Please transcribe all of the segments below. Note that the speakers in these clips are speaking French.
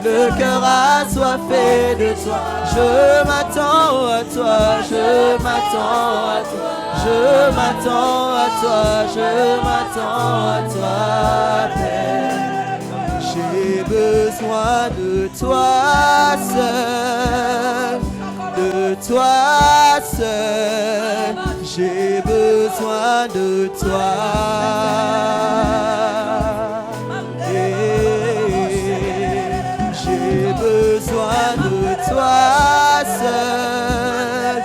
Le cœur assoiffé de toi, je m'attends à toi, je m'attends à toi, je m'attends à toi, je m'attends à toi, Père. J'ai besoin de toi seul, de toi seul, j'ai besoin de toi. J'ai besoin de toi seul,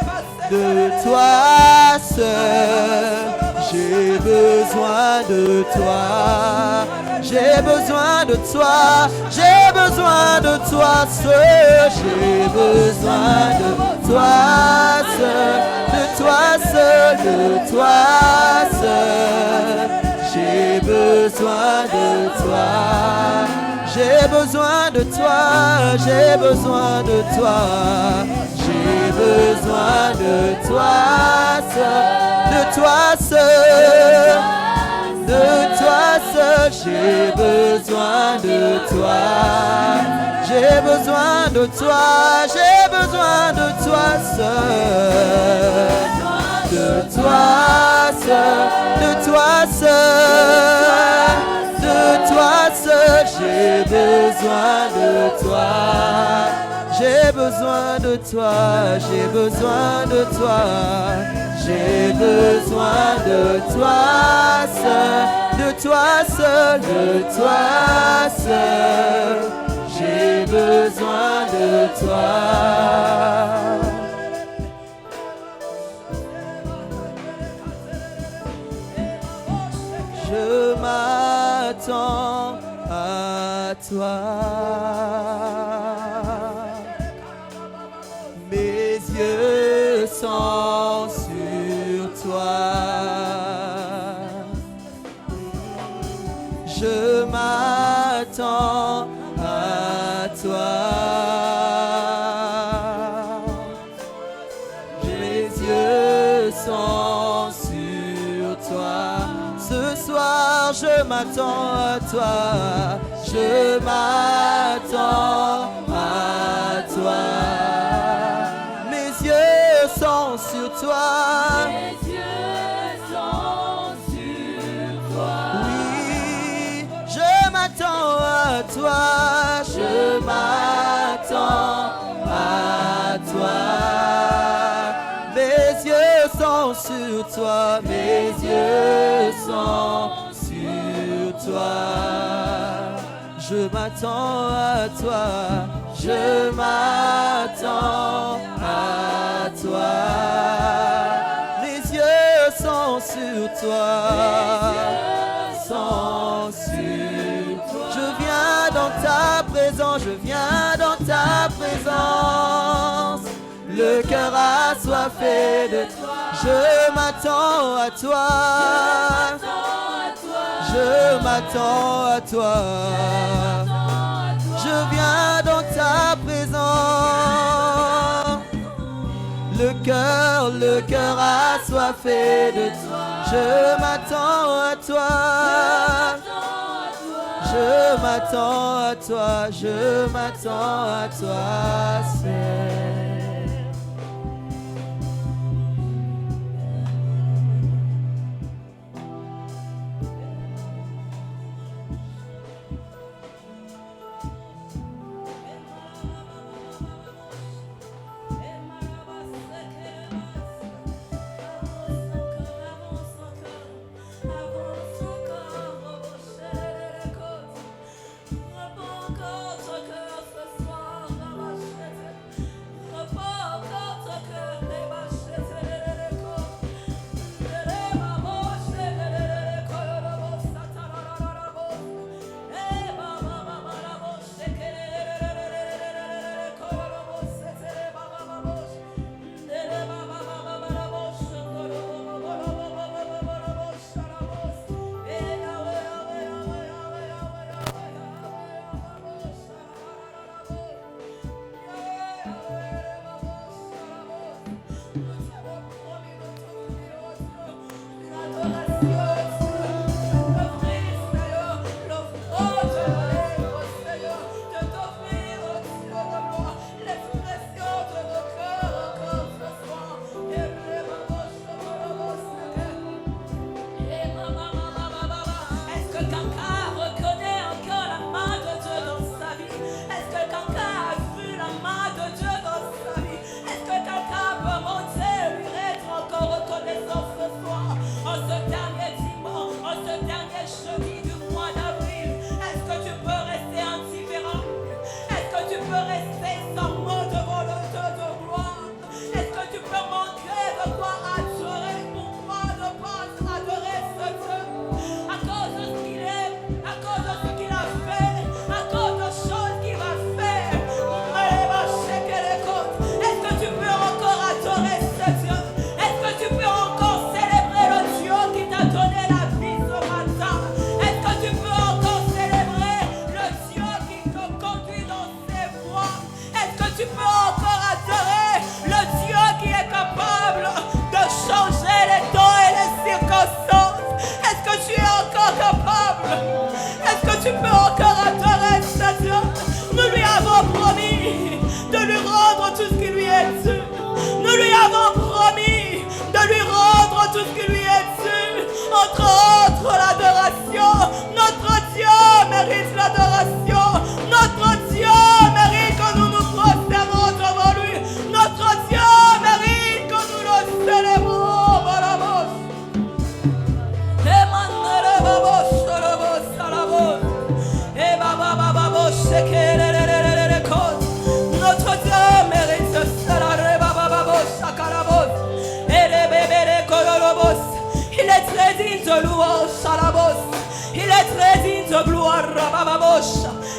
de toi seul, j'ai besoin de toi. J'ai besoin de toi, j'ai besoin de toi seul, j'ai besoin de toi seul, de toi seul, de toi seul, j'ai besoin de toi, j'ai besoin de toi, j'ai besoin de toi, j'ai besoin de toi seul, de toi seul. De toi seul, j'ai besoin de toi. J'ai besoin de toi, j'ai besoin de toi seul. De toi seul, de toi seul, de toi seul, j'ai besoin de toi. J'ai besoin de toi, j'ai besoin de toi. J'ai besoin de toi seul, de toi seul, de toi seul. J'ai besoin de toi. Je m'attends à toi. Mes yeux sont sur toi. Je m'attends à toi. Mes yeux sont sur toi. Ce soir, je m'attends à toi. Je m'attends à toi. Mes yeux sont sur toi. Mes yeux sont sur toi. Oui, je m'attends à toi. Je m'attends à toi. Mes yeux sont sur toi. Mes yeux sont sur toi. Je m'attends à toi. Je m'attends à toi. Mes yeux sont sur toi. Sont sur toi. Je viens dans ta présence. Je viens dans ta présence. Le cœur assoiffé de toi. Je m'attends à toi. Je m'attends à toi. Je viens dans ta présence. Le cœur assoiffé de toi. Je m'attends à toi. Je m'attends à toi. Je m'attends à toi, Seigneur.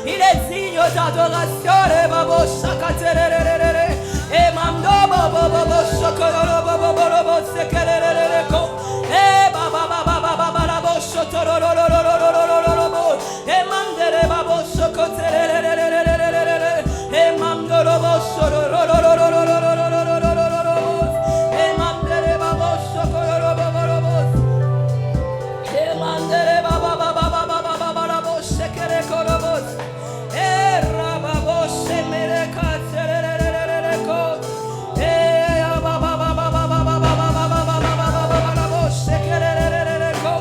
Il est digne d'adoration. Et mando bobo shokoro bobo sekerereko. E baba baba baba baba bo shotorororororororororo. E mandere babo shokotererererererere. E mandoro bo shororororororororororo. E mandere babo shokoro bobo. E mandere baba baba baba baba bo shekereko robo. E rababo shemereka tererererereko. E baba baba baba baba baba shekerererereko.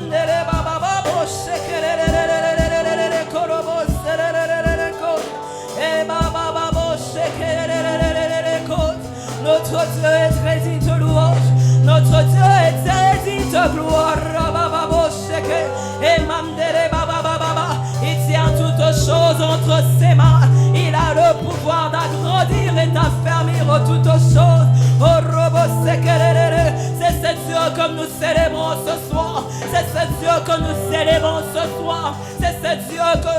Ndere baba babo shekererererereko robo serererereko. E baba babo shekerererereko. Notre Dieu est très digne de louange. Notre Dieu est très digne de gloire. Baba sheke. Et mandere baba baba. Il tient toutes choses entre ses mains. Il a le pouvoir d'agrandir et d'affermir toutes choses. Oh robo sekerere. C'est ce Dieu que nous célébrons ce soir. C'est ce Dieu que nous célébrons ce soir. C'est ce Dieu que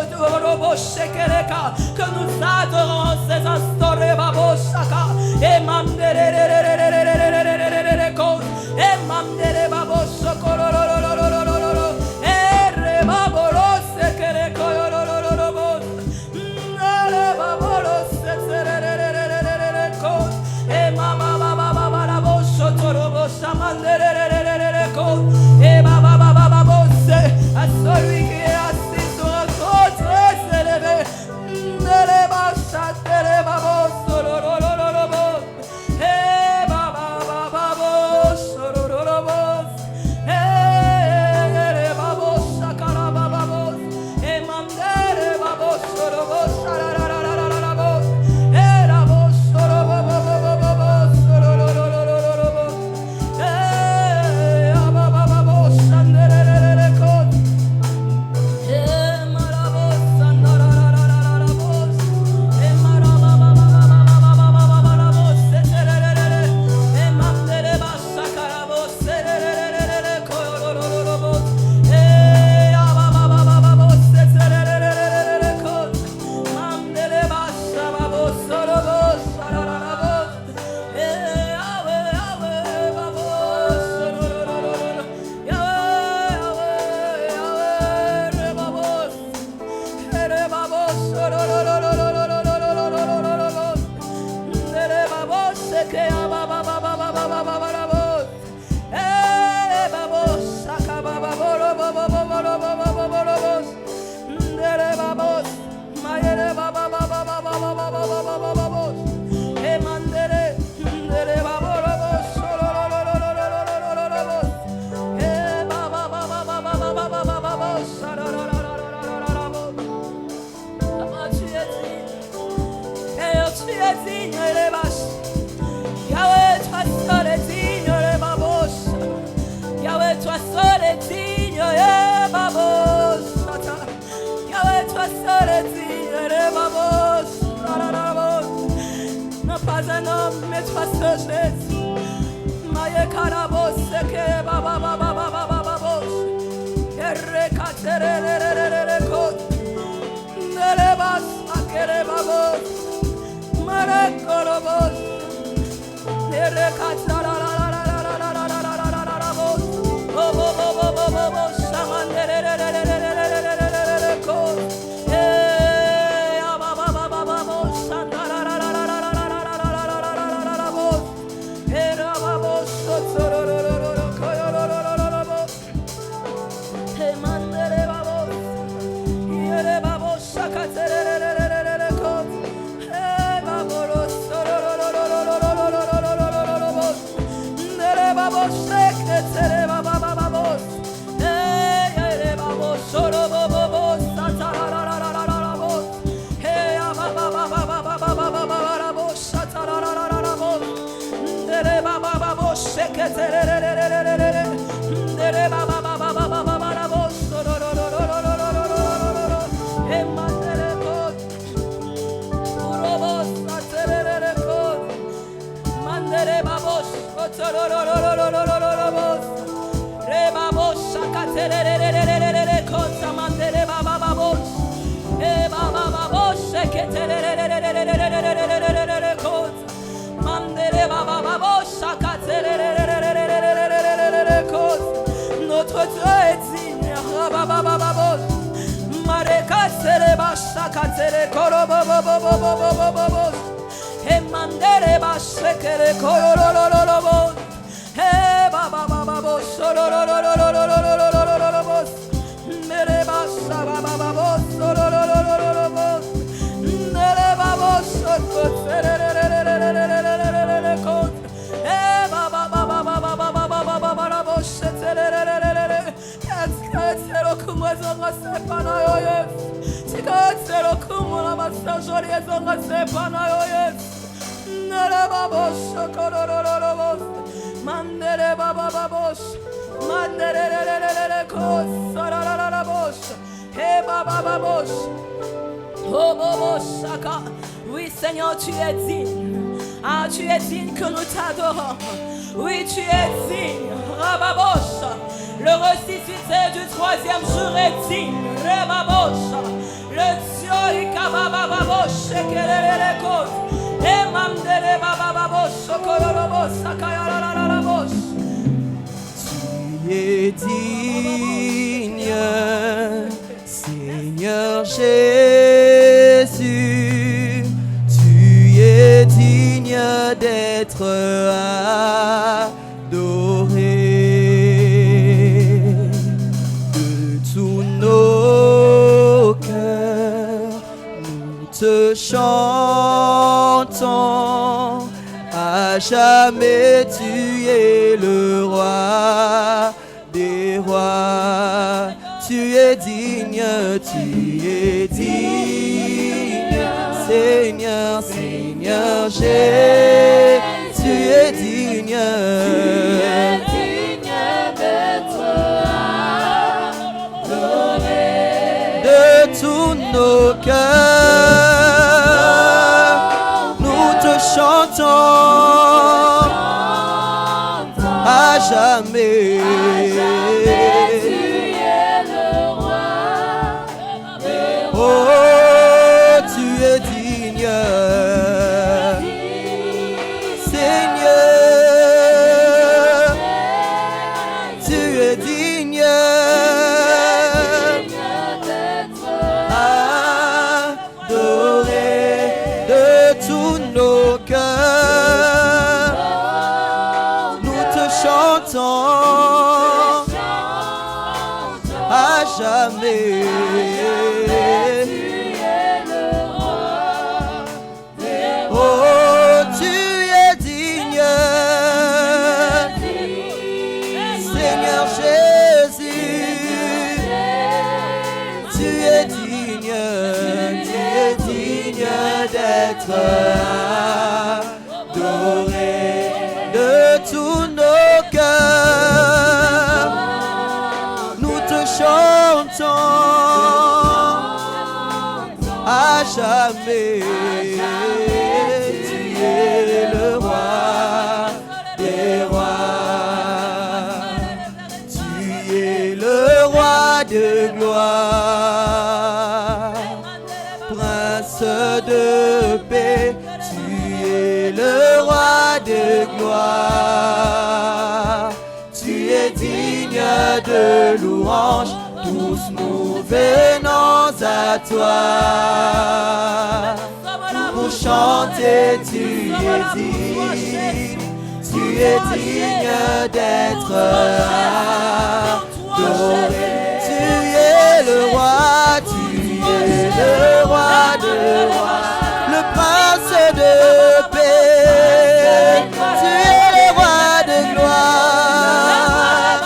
robo shekereka que nous adorons ces instants. Babo shaka. Et mandere et mandere babo sokorororororororo. E babolo sekere koyororororo. Nare babolo sekerererererereko. E mama baba baba babo sotorobo samandererererereko. E baba baba babo se à celui qui est assis sur un trône très élevé. Nare basa tere babo sorororororo. E baba baba babo sororororo. E babo sakara baba babo. E mandere babo sorobo sararararararabo. E rabo sorobo babo babo sorororororo. E baba babo sandererereko. E marabo sandarararararabo. E maraba baba baba baba setererere. E mandere basakarabo serererere koyororororo. E baba baba setererere ko. Mandere basababo sorobo sarararabo. E awe babo sororororo. Yawe re babo. Ere babo sorororororororororororo. Nere babo seke baba baba baba baba baba. E babo saka baba boro baba baba baba baba. Nere babo mayere baba baba baba baba baba. E mandere nere babo robo sorororororororororo. E baba baba baba baba baba sararararararabo. Papa, tu es digne. Et tu es digne, les vaches. Yahweh, toi seul est digne, les babos. Yahweh, toi seul est digne, les babos. Yahweh, toi seul est digne, les babos. Non pas un homme, mais toi seul Jésus. Maye karabos, seke baba baba baba babos. Errekatererererereko. Nerebas akere babos. Marekorobos. Nerekatlarararararararararararararararabos. Bobobobobobobos. Samanderererererererererereko. Abababababos. Sandarararararararararararararabos. Erababos. Sotororororo. Koyorororororobos. Emanderebabos. Yerebabos. Sakaterererererereko. Ebaboros. Sorororororororororororororobos. Nerebabos. Seketerebabababos. Eyerebabos. Sorobobobos. Satararararararabos. Eyababababababababababos. Satarararararabos. Nerebabababos. Seketererererererere. Nerebabababababababos. Sorororororororororororo. Emanderebos. Urobos. Saterererekos. Manderebabos. Otororororororororobos. Rebabos. Sakatererererererekos. Amanderebabababos. Notre Dieu est digne. Mareka sereba shakatere korobobobobobobobobobo. He mandere bashekere korororororobo. He baba baba sororororororobo. Mere basha baba baba sorororororobo. Mere baba sokotererererererererererere kot. He baba baba baba baba baba baba sheterererererere. Katsero kumazonga sepana yoyes. Katsero kumula masajori zonga sepana yoyes. Nere babos kororororobos. Mandere baba babos. Mandere kos sarararabos. He baba babos. Oh babos shaka. Oui Seigneur, tu es digne. Ah, tu es digne que nous t'adorons. Oui, tu es digne. Rababosh. Le ressuscité du troisième jour est digne. Rababosh. Le Dieu Ikabababosh. Ekelele kos. Emamdele bababosh. Kororobos. Sakayarararabosh. Tu es digne, Seigneur Jésus. Tu es digne d'être adoré. De tous nos cœurs, nous te chantons. À jamais tu es le roi des rois. Tu es digne, tu es digne. Seigneur, Seigneur Jésus, tu es digne. De tous nos cœurs, nous te chantons à jamais. Oh, tu es digne, Seigneur, tu es digne. Adoré de tous nos cœurs, nous te chantons à jamais. Oh, tu es digne, Seigneur Jésus. Tu es digne d'être adoré. De tous nos cœurs, nous te chantons à jamais. Tu es le roi des rois. Tu es le roi de gloire. Prince de paix, tu es le roi de gloire. Tu es digne de louange, tous nous venons à toi. Pour chanter, tu es digne. Tu es digne d'être adoré. Tu es le roi, tu es le roi de rois, le prince de paix. Tu es le roi de gloire.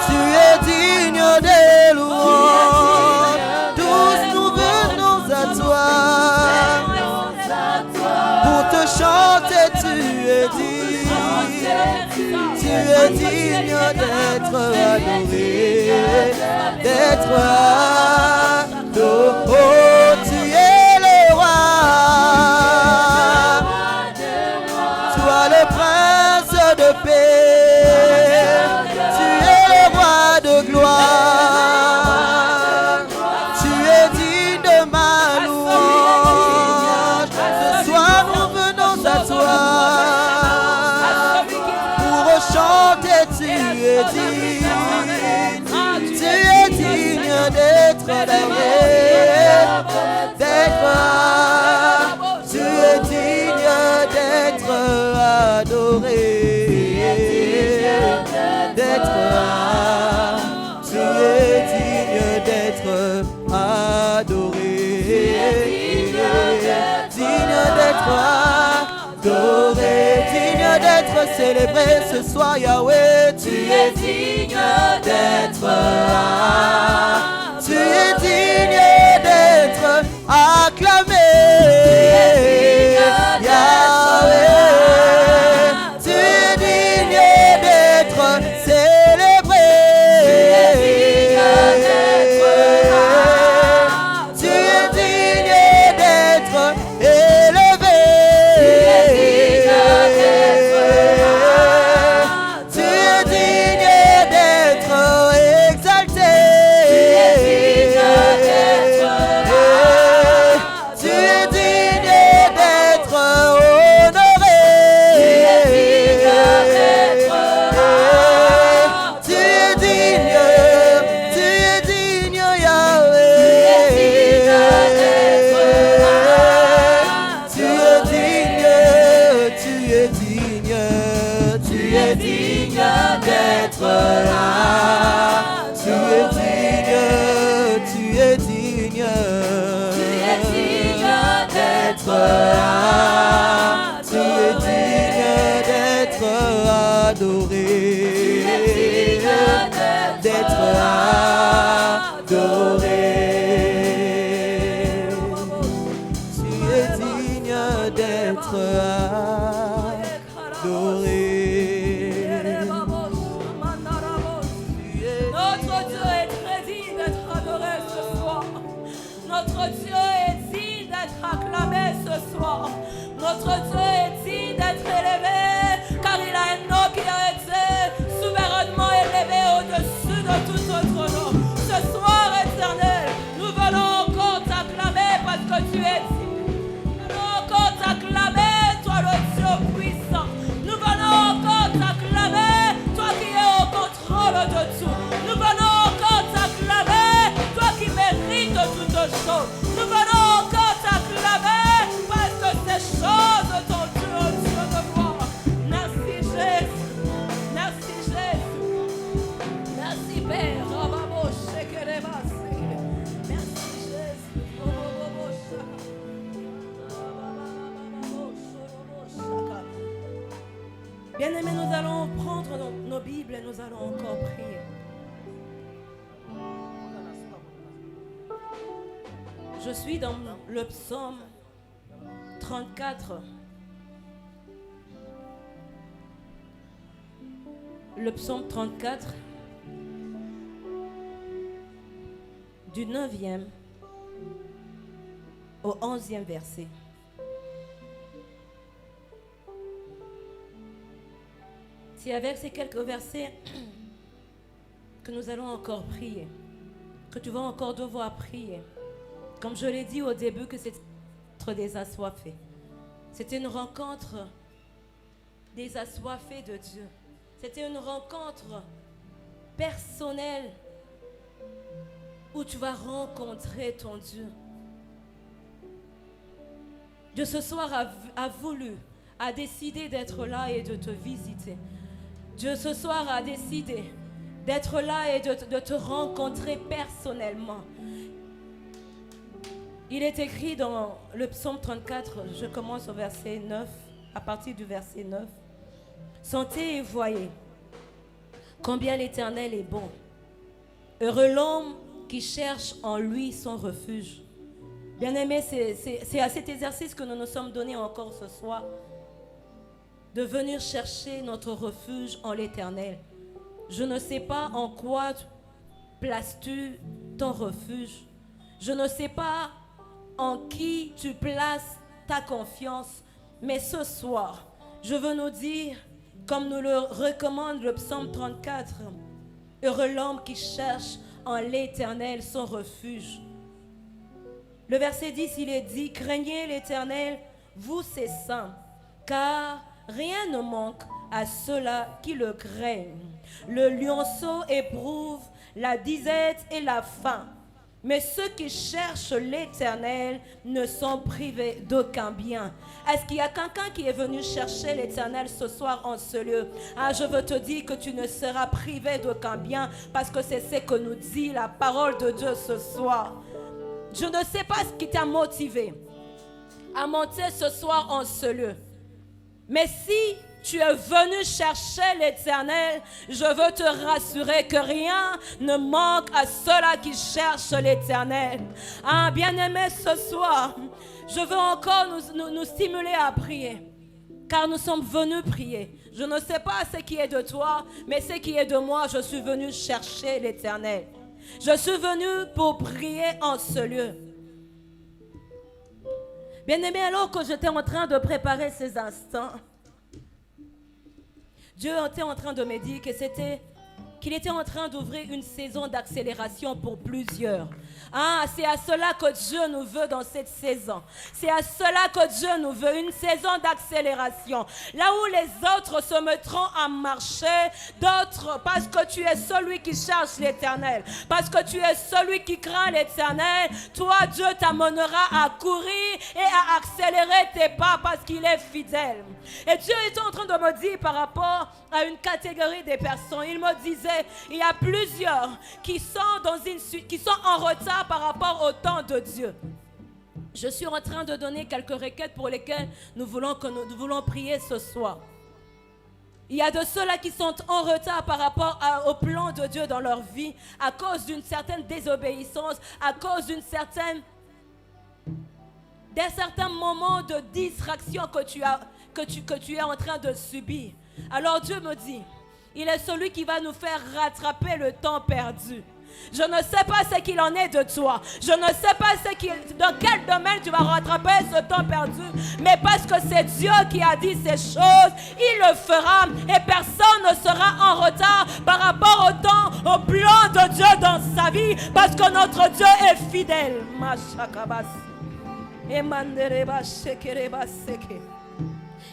Tu es digne des louanges. Tous nous venons à toi. Pour te chanter, tu es digne. Tu es digne d'être adoré. D'être adoré. Oh, tu es le roi. Toi le prince de paix. Tu es le roi de gloire. Tu es digne de ma louange. condamné d'être tu es digne d'être adoré, d'être tu es digne d'être adoré, digne d'être adoré, digne d'être célébré ce soir Yahweh, tu es digne d'être tu es digne d'être acclamé Yahweh, tu es digne d'être célébré, tu es digne d'être élevé, tu es digne d'être exalté, tu es digne d'être honoré, tu es digne Yahweh, tu es digne, tu es digne, tu es digne d'être là, tu es digne, tu es digne d'être là, tu es digne d'être adoré, d'être adoré, tu es digne d'être adoré. Notre Dieu est très digne d'être adoré ce soir. Notre Dieu est digne d'être acclamé ce soir. Notre Dieu est digne d'être élevé, car il a un nom qui a été souverainement élevé au-dessus de tout autre nom. Ce soir, éternel, nous venons encore t'acclamer parce que tu es digne. Nous venons encore t'acclamer, toi le Dieu puissant. Nous venons encore t'acclamer, toi qui es au contrôle de tout. Nous venons encore t'acclamer, toi qui mérites toutes choses. Nous venons encore t'acclamer parce que ces choses, ton Dieu, oh Dieu de gloire. Merci Jésus, merci Jésus, merci Père. Merci Jésus. Bien-aimés, nous allons prendre nos Bibles et nous allons encore prier. Je suis dans le psaume 34. Le psaume 34, du 9e au 11e verset. C'est avec ces quelques versets que nous allons encore prier, que tu vas encore devoir prier. Comme je l'ai dit au début, que c'est des assoiffés. C'était une rencontre des assoiffés de Dieu. C'était une rencontre personnelle où tu vas rencontrer ton Dieu. Dieu ce soir a décidé d'être là et de te visiter. Dieu ce soir a décidé d'être là et de te rencontrer personnellement. Il est écrit dans le psaume 34, je commence au verset 9, à partir du verset 9. Sentez et voyez combien l'Éternel est bon. Heureux l'homme qui cherche en lui son refuge. Bien-aimés, c'est à cet exercice que nous nous sommes donnés encore ce soir, de venir chercher notre refuge en l'Éternel. Je ne sais pas en quoi places-tu ton refuge. Je ne sais pas en qui tu places ta confiance. Mais ce soir, je veux nous dire, comme nous le recommande le psaume 34, heureux l'homme qui cherche en l'Éternel son refuge. Le verset 10, il est dit, craignez l'Éternel, vous ses saints, car rien ne manque à ceux-là qui le craignent. Le lionceau éprouve la disette et la faim, Mais ceux qui cherchent l'Éternel ne sont privés d'aucun bien. Est-ce qu'il y a quelqu'un qui est venu chercher l'Éternel ce soir en ce lieu? Je veux te dire que tu ne seras privé d'aucun bien parce que c'est ce que nous dit la parole de Dieu ce soir. Je ne sais pas ce qui t'a motivé à monter ce soir en ce lieu. Mais si tu es venu chercher l'Éternel, je veux te rassurer que rien ne manque à ceux-là qui cherchent l'Éternel. Bien-aimé, ce soir, je veux encore nous stimuler à prier, car nous sommes venus prier. Je ne sais pas ce qui est de toi, mais ce qui est de moi, je suis venu chercher l'Éternel. Je suis venu pour prier en ce lieu. Bien-aimé, alors que j'étais en train de préparer ces instants, Dieu était en train de me dire qu'il était en train d'ouvrir une saison d'accélération pour plusieurs. C'est à cela que Dieu nous veut dans cette saison. C'est à cela que Dieu nous veut, une saison d'accélération. Là où les autres se mettront à marcher, d'autres, parce que tu es celui qui cherche l'Éternel, parce que tu es celui qui craint l'Éternel, toi, Dieu t'amènera à courir et à accélérer tes pas parce qu'il est fidèle. Et Dieu est en train de me dire par rapport à une catégorie des personnes, il me disait, il y a plusieurs qui sont en retard par rapport au temps de Dieu. Je suis en train de donner quelques requêtes pour lesquelles nous voulons prier ce soir. Il y a de ceux-là qui sont en retard par rapport au plan de Dieu dans leur vie à cause d'une certaine désobéissance, à cause d'un certain moment de distraction que tu es en train de subir. Alors Dieu me dit, il est celui qui va nous faire rattraper le temps perdu. Je ne sais pas ce qu'il en est de toi. Je ne sais pas dans quel domaine tu vas rattraper ce temps perdu. Mais parce que c'est Dieu qui a dit ces choses, il le fera. Et personne ne sera en retard par rapport au plan de Dieu dans sa vie. Parce que notre Dieu est fidèle.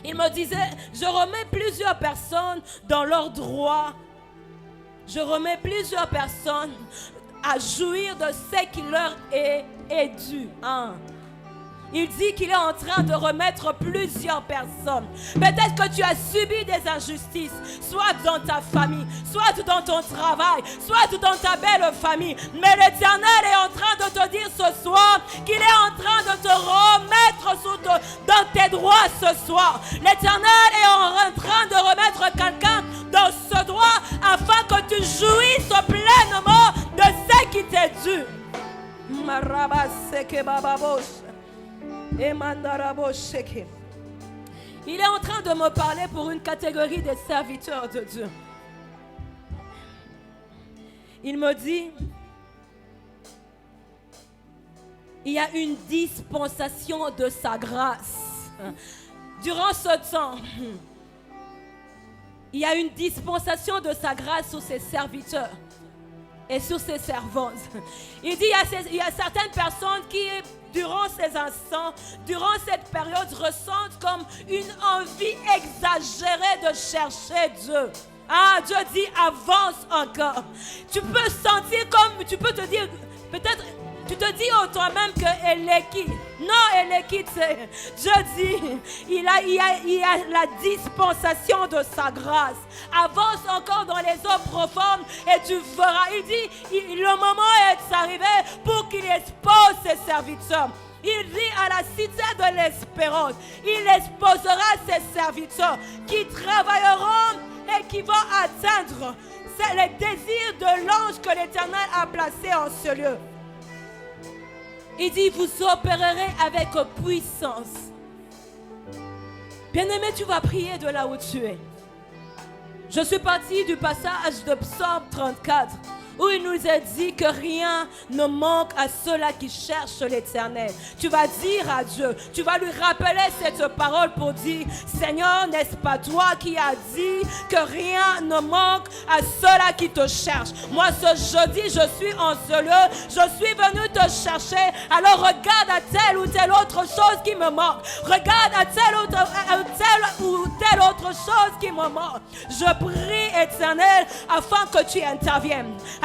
Il me disait, je remets plusieurs personnes dans leur droit. Je remets plusieurs personnes à jouir de ce qui leur est dû. Il dit qu'il est en train de remettre plusieurs personnes. Peut-être que tu as subi des injustices, soit dans ta famille, soit dans ton travail, soit dans ta belle famille. Mais l'Éternel est en train de te dire ce soir qu'il est en train de te remettre dans tes droits ce soir. L'Éternel est en train de remettre quelqu'un dans ce droit afin que tu jouisses pleinement de ce qui t'est dû. Il est en train de me parler pour une catégorie des serviteurs de Dieu. Il me dit, il y a une dispensation de sa grâce. Durant ce temps, il y a une dispensation de sa grâce sur ses serviteurs et sur ses servantes. Il dit, il y a certaines personnes qui, durant ces instants, durant cette période, ressentent comme une envie exagérée de chercher Dieu. Dieu dit, avance encore. Tu peux sentir comme, tu peux te dire, peut-être, tu te dis toi-même que elle est qui? Non, elle est qui? Dieu dit, il y a la dispensation de sa grâce. Avance encore dans les eaux profondes et tu feras. Il dit, le moment est arrivé pour qu'il expose ses serviteurs. Il dit à la cité de l'espérance, il exposera ses serviteurs qui travailleront et qui vont atteindre les désirs de l'ange que l'Éternel a placé en ce lieu. Il dit, vous opérerez avec puissance. Bien-aimé, tu vas prier de là où tu es. Je suis partie du passage de Psaume 34, où il nous est dit que rien ne manque à ceux-là qui cherchent l'Éternel. Tu vas dire à Dieu, tu vas lui rappeler cette parole pour dire, Seigneur, n'est-ce pas toi qui as dit que rien ne manque à ceux-là qui te cherchent? Moi, ce jeudi, je suis en ce lieu, je suis venu te chercher. Alors regarde à telle ou telle autre chose qui me manque. Regarde à telle ou telle autre chose qui me manque. Je prie, Éternel, afin que tu interviennes.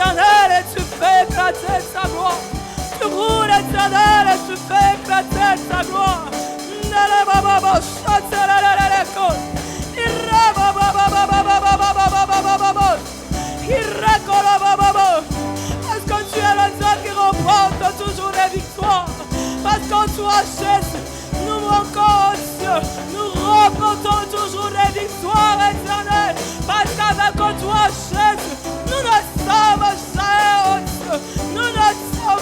l'Éternel et tu fais éclater sa gloire. Tu roules l'Éternel et tu fais éclater sa gloire. Parce que tu es le Dieu qui remporte toujours les victoires. Parce qu'en toi, Jésus, nous manquons, Dieu, nous remportons toujours les victoires éternelles. Parce qu'avec toi, Jésus, nous ne sommes jamais, oh Dieu, nous ne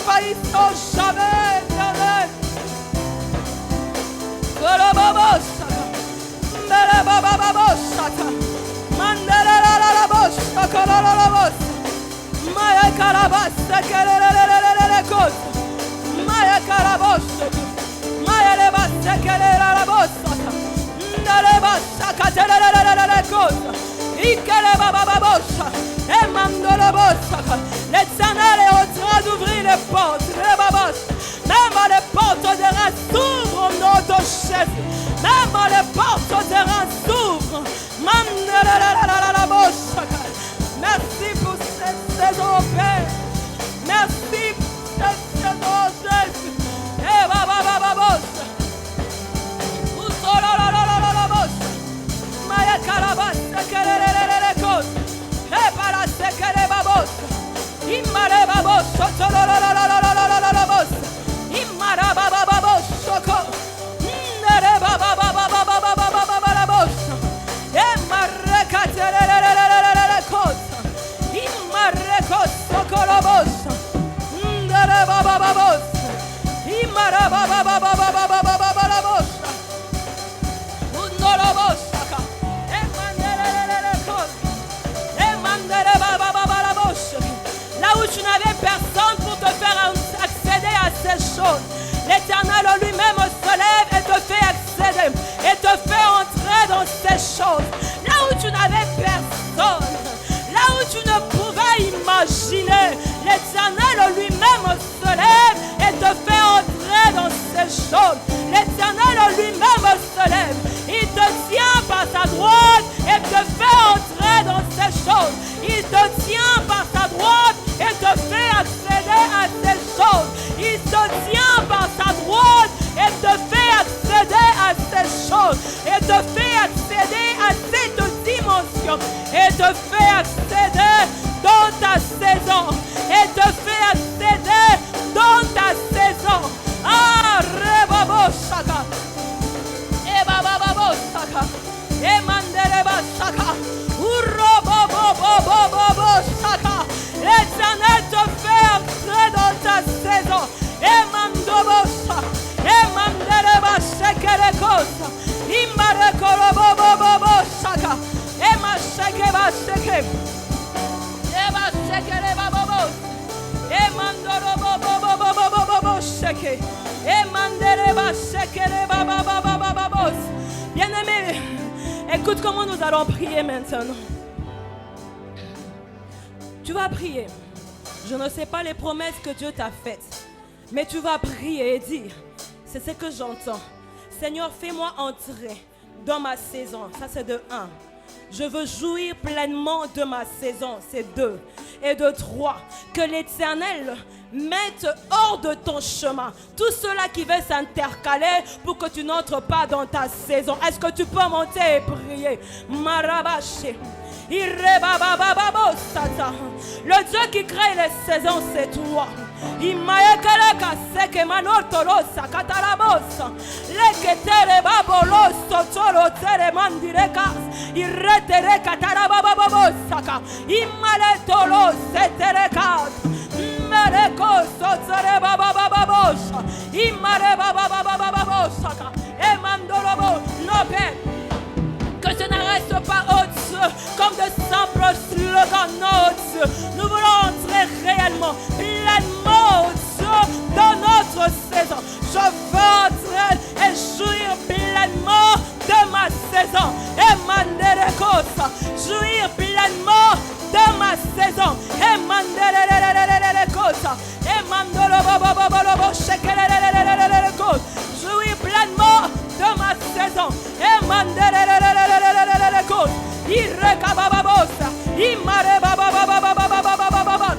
faillissons jamais, éternel. Maya Karabas, Maya Karabos, Maya Lebas, Kelebos, Nalebas, Katelebos, Ikelebabos, et Mandolabos. L'Éternel est en train d'ouvrir les portes, les babos. Même les portes de rein s'ouvrent, notre chef. Même les portes de rein s'ouvrent. Mandolabos. Merci pour cette saison, Père. Merci pour cette saison, Jésus. Et babababos. Ousolololololobos. Maya Karabas, Kelelelelekos. Et para Sekelebabos. Immarebabos, Sotololololololobos. Immarabababos, Soko. Nerebabababababababababos. Et Marekatelelelelelekos. Immarekos, Sokolobos. Nerebabababos. Immarabababababababababos. Unolobos, Saka. Et Mandelelelekos. Et Mandelebababababos. Là où tu n'avais personne pour te faire accéder à ces choses, l'Éternel lui-même se lève et te fait accéder et te fait entrer dans ces choses. Là où tu n'avais personne, là où tu ne pouvais imaginer, l'Éternel lui-même se lève et te fait entrer dans ces choses. L'Éternel lui-même se lève, il te tient par sa droite et te fait entrer dans ces choses. Il te tient par sa droite et te fait accéder à ces choses. Il te tient par sa droite et te fait accéder à ces choses. Et te fait accéder à cette dimension. Et te fait accéder dans ta saison. Et te fait accéder dans ta saison. Ah, Rebabo Shaka. Et Bababo Shaka. Et Mandeleba Shaka. Urobobobobobobo Shaka. L'Éternel te fait entrer dans ta saison. Et Mandobosa. Et Mandeleba Shekelekos. Immarekorobobobobo Shaka. Et Mashekeba Sheke. Et Mashekelebabobos. Et Mandorobobobobobobobo Sheke. Et Mandeleba Shekelebabababababos. Bien-aimé, écoute comment nous allons prier maintenant. Tu vas prier. Je ne sais pas les promesses que Dieu t'a faites, mais tu vas prier et dire, c'est ce que j'entends. Seigneur, fais-moi entrer dans ma saison. Ça, c'est de 1. Je veux jouir pleinement de ma saison. C'est 2. Et de 3. Que l'Éternel mette hors de ton chemin tout cela qui veut s'intercaler pour que tu n'entres pas dans ta saison. Est-ce que tu peux monter et prier? Marabaché. Le Dieu qui crée les saisons, c'est toi. Imaekaleka seke manortolosa katalabosa leketere baboloso tolo tere mandirekas irretere katarabababosa imaletolo seterekas merekoso tere babababosa imare babababosa emandorobo no père. Que ce ne reste pas au-dessus comme de simples slogans, non, Dieu. Nous voulons entrer réellement, pleinement au-dessus dans notre saison. Je veux entrer et jouir pleinement de ma saison. Et manderekosa, jouir pleinement de ma saison. Et manderekosa, et mandorobobobobobo shekelelekosa, jouir pleinement de ma saison. Et manderekosa. Irrekabababosa, Imare bababababababababababab,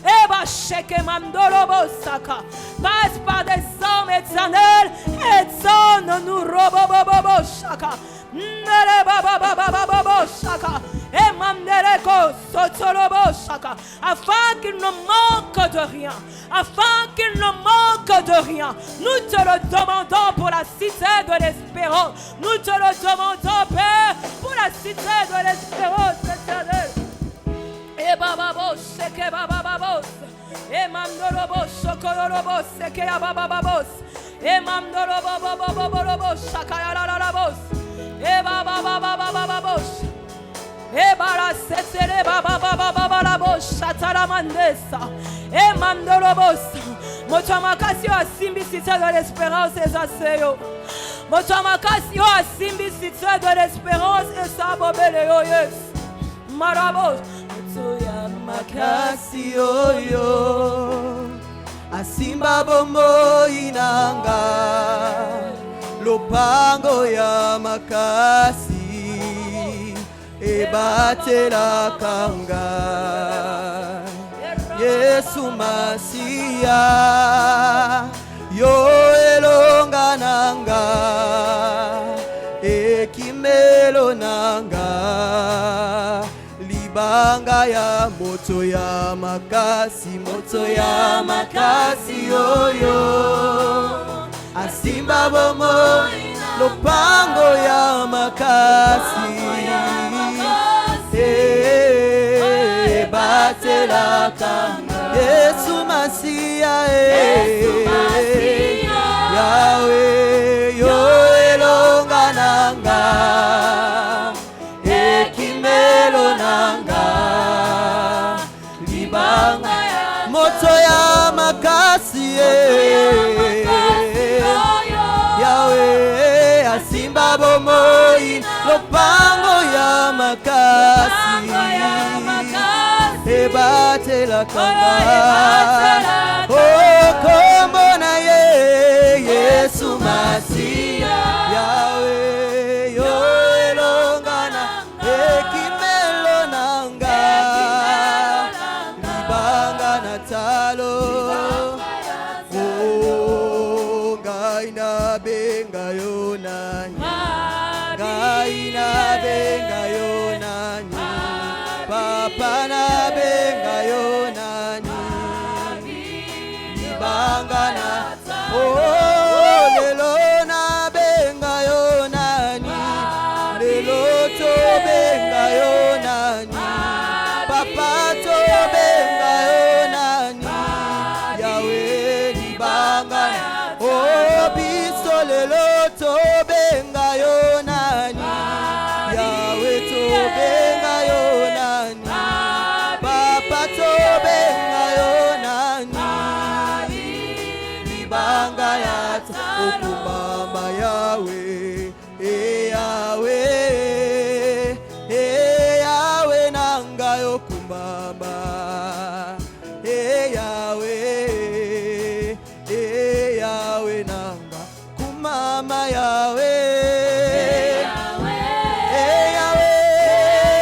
Passe par des hommes éternels, étonne-nous, robobobobo shaka. Nere baba baba baba shaka. Et mandereko sotorobo shaka. Afin qu'il ne manque de rien, afin qu'il ne manque de rien, nous te le demandons pour la cité de l'espérance. Nous te le demandons, Père, pour la cité de l'espérance éternelle. Et bababo sheke bababos. Et mandorobo shokorobos seke bababos. Et mandorobo bababos shakayarabos. Et bababos. Et bara setere bababos shataramandesa. Et mandorobos. Motamakasio asimbisite de l'espérance et zaseyo. Motamakasio asimbisite de l'espérance et sabobeleyo yes. Marabos. Makasi oyo asimba bombo inanga lopango ya makasi ebatela kanga Yesu Masia yo elonga nanga ekimelo nanga banga ya moto ya makasi oyo asimba bomo lopango ya makasi batela kanga Yesu Masia Yahweh yo elonga nanga ekimelo nanga libanga moto ya makasi Yahweh asimba bomoi lopango ya makasi ebatela kanga oh kombo na Yesu Masia Yahweh yo elongana ekimelo nanga libanga na talo oh gaina benga yo nani gaina benga yo nani papa na benga yo nani libanga na oh lelo na benga yo nani lelo to benga yo nani papa to benga yo nani Yahweh libanga oh biso lelo to benga yo nani Yahweh to benga yo nani papa to benga yo nani libanga ya okumama Yahweh Yahweh Yahweh nanga yokumama Yahweh Yahweh nanga kumama Yahweh Yahweh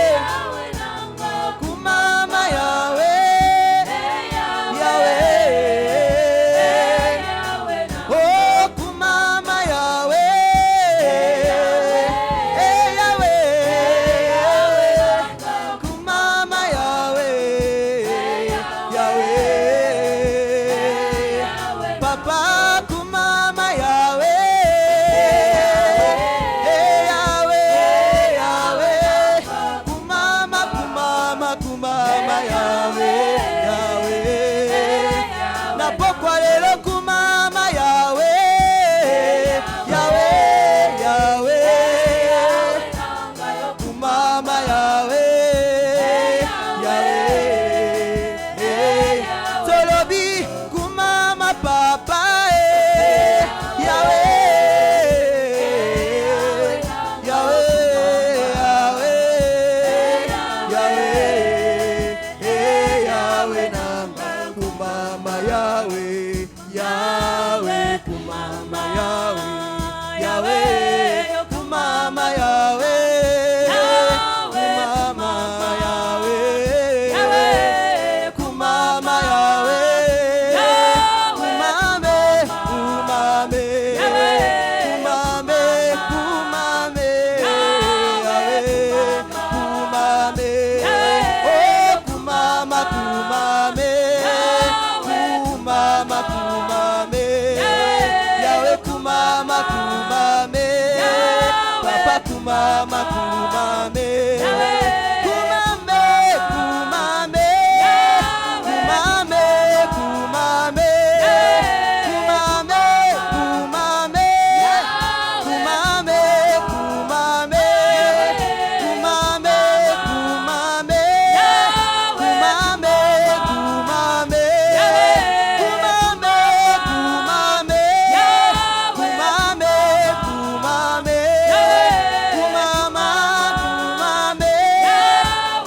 Kumama, kumame. Yahweh. Kumame, kumame. Kumame, kumame. Kumame, kumame. Kumame, kumame. Kumame, kumame. Kumame, kumame. Kumame, kumame. Kumame, kumame. Kumama, kumame.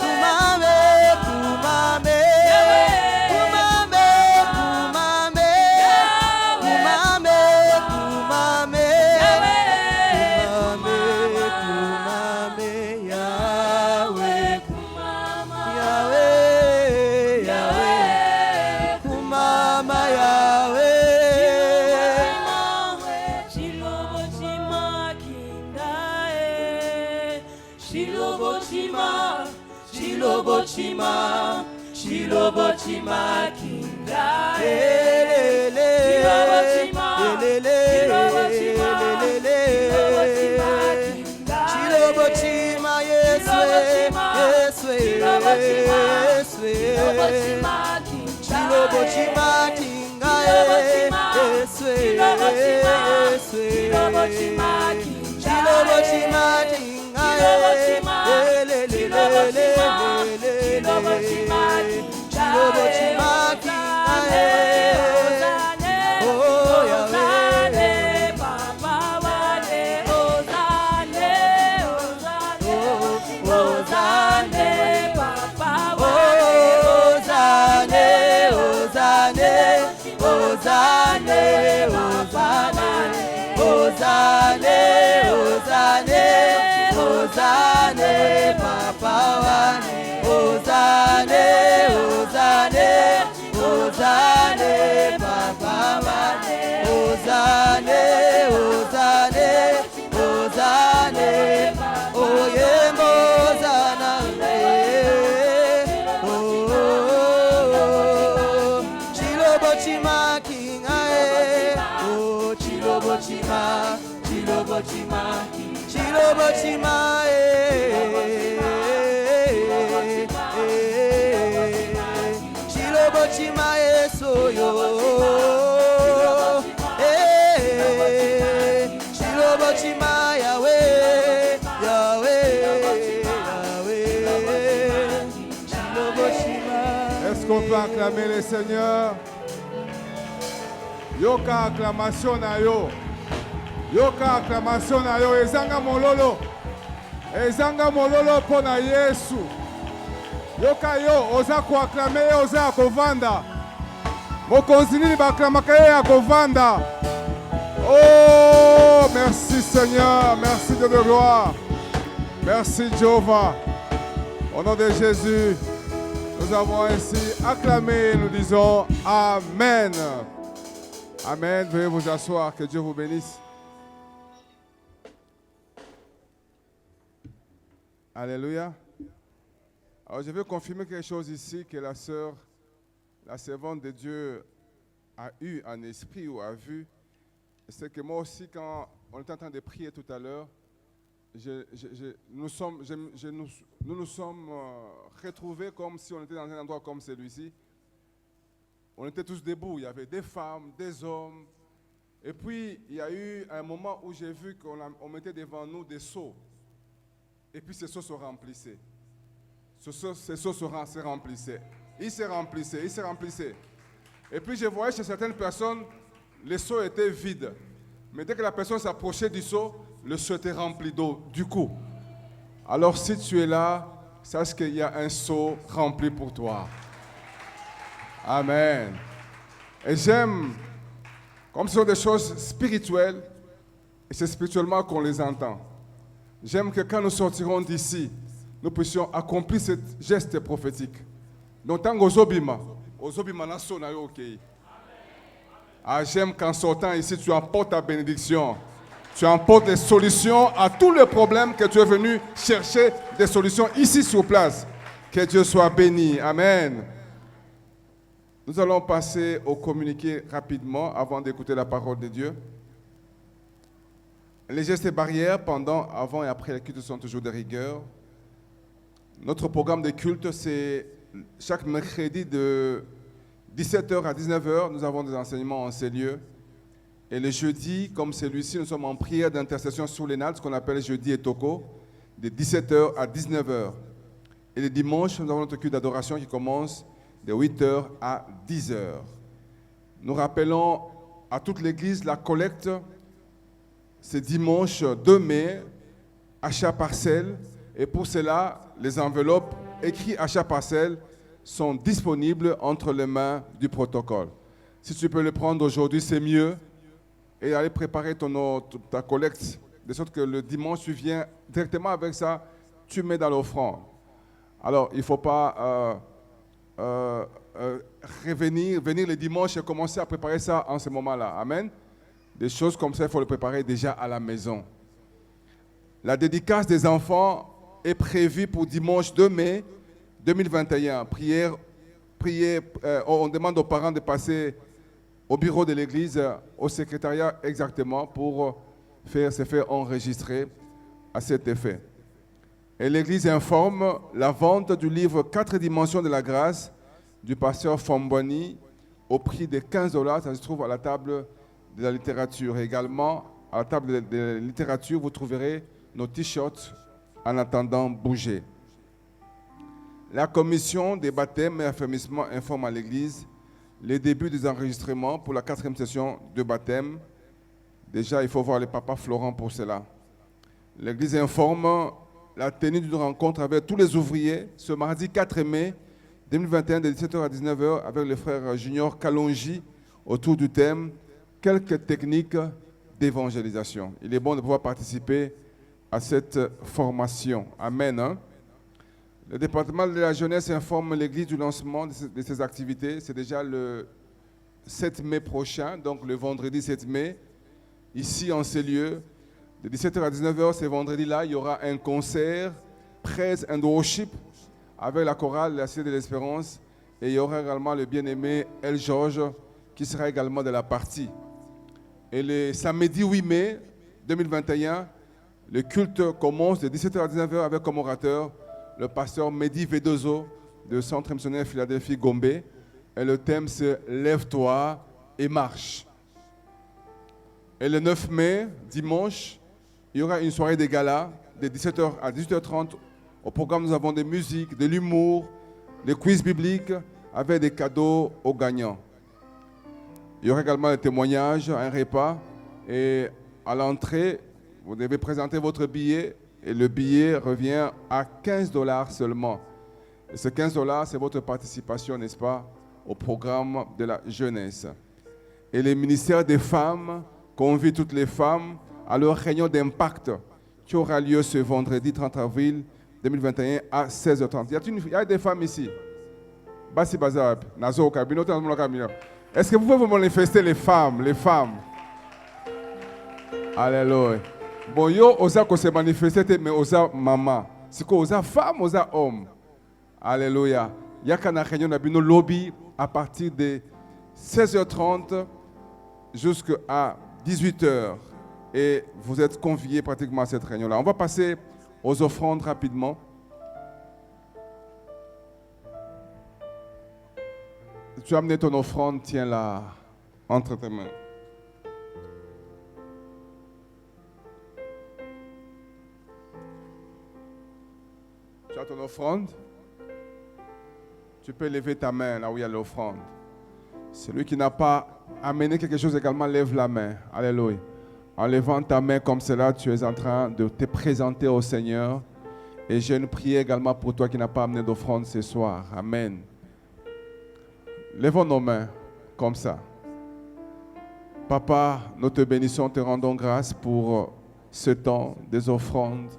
Kumame, kumame. Kumame, kumame. Kumame, kumame. Kumame, kumame. Yahweh, Yahweh, Yahweh. Kumama, Yahweh. Shilobochima, Shilobochima, Kindae. Lelele, lelele, lelele. Shilobochima, Yeswe, Yeswe, Yeswe. Shilobochima, Tingae, Yeswe, Yeswe. Shilobochima, Tingae, lelele, lelele. Shilobochima, Tingae. Oh, Yahweh. Ozane, Papa wane. Ozane, Ozane, Ozane, Papa wane. Ozane, Ozane, Ozane, Oyembo Ozana. Oh, Chilobochima King ae. Oh, Chilobochima, Chilobochima, Chilobochima, Chilobochima soyo, Chilobochima Yahweh, Yahweh, Yahweh, Chilobochima. Est-ce qu'on peut acclamer le Seigneur? Yoka acclamation na yo. Yoka acclamation na yo. Ezanga mololo. Ezanga mololo pona Yesu. Yoka yo. Oza ko acclamer, oza kovanda. Mokonzi nini baklamaka ye ya kovanda. Oh, merci Seigneur. Merci Dieu de gloire. Merci Jéhovah. Au nom de Jésus, nous avons ainsi acclamé. Nous disons Amen. Amen. Veuillez vous asseoir. Que Dieu vous bénisse. Alléluia. Alors, je veux confirmer quelque chose ici que la sœur, la servante de Dieu, a eu en esprit ou a vu. C'est que moi aussi, quand on était en train de prier tout à l'heure, nous nous sommes retrouvés comme si on était dans un endroit comme celui-ci. On était tous debout, il y avait des femmes, des hommes. Et puis, il y a eu un moment où j'ai vu qu'on mettait devant nous des seaux. Et puis, ces seaux se remplissaient. Ces seaux se remplissaient. Ils se remplissaient. Et puis, je voyais chez certaines personnes, les seaux étaient vides. Mais dès que la personne s'approchait du seau, le seau était rempli d'eau. Du coup, alors si tu es là, sache qu'il y a un seau rempli pour toi. Amen. Et j'aime, comme ce sont des choses spirituelles, et c'est spirituellement qu'on les entend. J'aime que quand nous sortirons d'ici, nous puissions accomplir ce geste prophétique. Donc, tant qu'Ozobima n'a son aïe, ok. Ah, j'aime qu'en sortant ici, tu apportes ta bénédiction. Tu apportes des solutions à tous les problèmes que tu es venu chercher, des solutions ici sur place. Que Dieu soit béni. Amen. Nous allons passer au communiqué rapidement avant d'écouter la parole de Dieu. Les gestes et barrières pendant, avant et après les cultes sont toujours de rigueur. Notre programme de culte, c'est chaque mercredi de 17h à 19h, nous avons des enseignements en ces lieux. Et le jeudi, comme celui-ci, nous sommes en prière d'intercession sous les nattes, ce qu'on appelle jeudi et toko, de 17h à 19h. Et le dimanche, nous avons notre culte d'adoration qui commence de 8h à 10h. Nous rappelons à toute l'Église la collecte, c'est dimanche 2 mai, achat parcelle. Et pour cela, les enveloppes écrites achat parcelle sont disponibles entre les mains du protocole. Si tu peux le prendre aujourd'hui, c'est mieux. Et aller préparer ta collecte, de sorte que le dimanche, tu viens directement avec ça, tu mets dans l'offrande. Alors, il ne faut pas venir le dimanche et commencer à préparer ça en ce moment-là. Amen. Des choses comme ça, il faut le préparer déjà à la maison. La dédicace des enfants est prévue pour dimanche 2 mai 2021. On demande aux parents de passer au bureau de l'église, au secrétariat exactement, pour se faire enregistrer à cet effet. Et l'église informe la vente du livre 4 dimensions de la grâce du pasteur Fomboni au prix de $15. Ça se trouve à la table de la littérature. Et également, à la table de la littérature, vous trouverez nos t-shirts en attendant bouger. La commission des baptêmes et affermissements informe à l'église les débuts des enregistrements pour la 4e session de baptême. Déjà, il faut voir le papa Florent pour cela. L'église informe la tenue d'une rencontre avec tous les ouvriers ce mardi 4 mai 2021 de 17h à 19h avec le frère Junior Kalonji autour du thème « Quelques techniques d'évangélisation ». Il est bon de pouvoir participer à cette formation. Amen. Hein? Le département de la jeunesse informe l'église du lancement de ces activités. C'est déjà le 7 mai prochain, donc le vendredi 7 mai, ici en ces lieux. De 17h à 19h, ce vendredi-là, il y aura un concert, Praise and Worship, avec la chorale La Cité de l'Espérance. Et il y aura également le bien-aimé El Georges, qui sera également de la partie. Et le samedi 8 mai 2021, le culte commence de 17h à 19h avec comme orateur le pasteur Mehdi Vedozo de Centre missionnaire Philadelphie Gombe. Et le thème c'est « Lève-toi et marche ». Et le 9 mai, dimanche, il y aura une soirée de gala de 17h à 18h30. Au programme, nous avons des musiques, de l'humour, des quiz bibliques avec des cadeaux aux gagnants. Il y aura également des témoignages, un repas. Et à l'entrée, vous devez présenter votre billet. Et le billet revient à $15 seulement. Et ce $15, c'est votre participation, n'est-ce pas, au programme de la jeunesse. Et le ministère des femmes convie toutes les femmes à leur réunion d'impact qui aura lieu ce vendredi 30 avril 2021 à 16h30. Il y a des femmes ici. Basi Bazar, Nazo Kabino, est-ce que vous pouvez vous manifester les femmes? Alléluia. Bon, yo, osa ko se manifester, mais osa maman. C'est quoi, osa femme, osa homme. Alléluia. Il y a une réunion dans le lobby à partir de 16h30 jusqu'à 18h. Et vous êtes conviés pratiquement à cette réunion-là. On va passer aux offrandes rapidement. Tu as amené ton offrande, tiens-la entre tes mains. Tu as ton offrande. Tu peux lever ta main là où il y a l'offrande. Celui qui n'a pas amené quelque chose également, lève la main. Alléluia. En levant ta main comme cela, tu es en train de te présenter au Seigneur. Et j'ai une prière également pour toi qui n'a pas amené d'offrande ce soir. Amen. Lèvons nos mains comme ça. Papa, nous te bénissons, te rendons grâce pour ce temps des offrandes.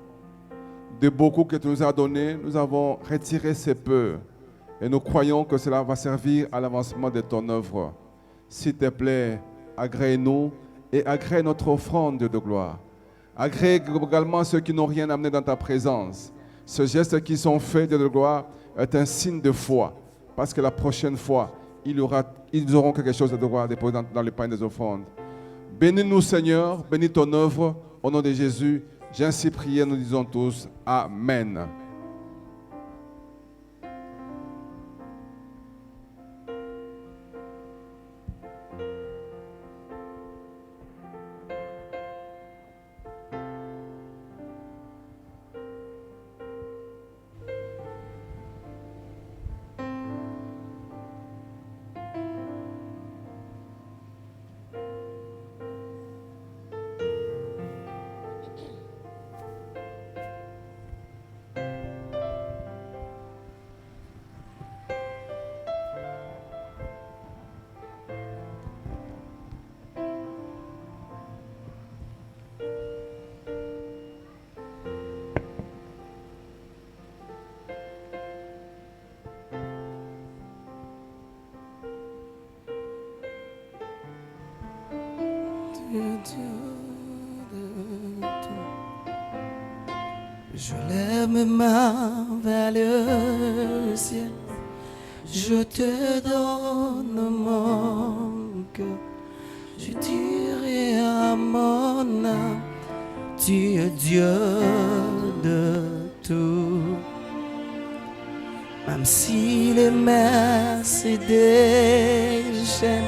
De beaucoup que tu nous as donné, nous avons retiré ces peu. Et nous croyons que cela va servir à l'avancement de ton œuvre. S'il te plaît, agrée-nous et agrée notre offrande de gloire. Agrée également ceux qui n'ont rien amené dans ta présence. Ce geste qui sont faits de gloire est un signe de foi. Parce que la prochaine fois, ils auront quelque chose de gloire déposé dans le pain des offrandes. Bénis-nous, Seigneur, bénis ton œuvre Au nom de Jésus, j'ai ainsi prié, nous disons tous Amen. Je lève mes mains vers le ciel, je te donne mon cœur, je dirai à mon âme, tu es Dieu de tout. Même si les mers se déchaînent,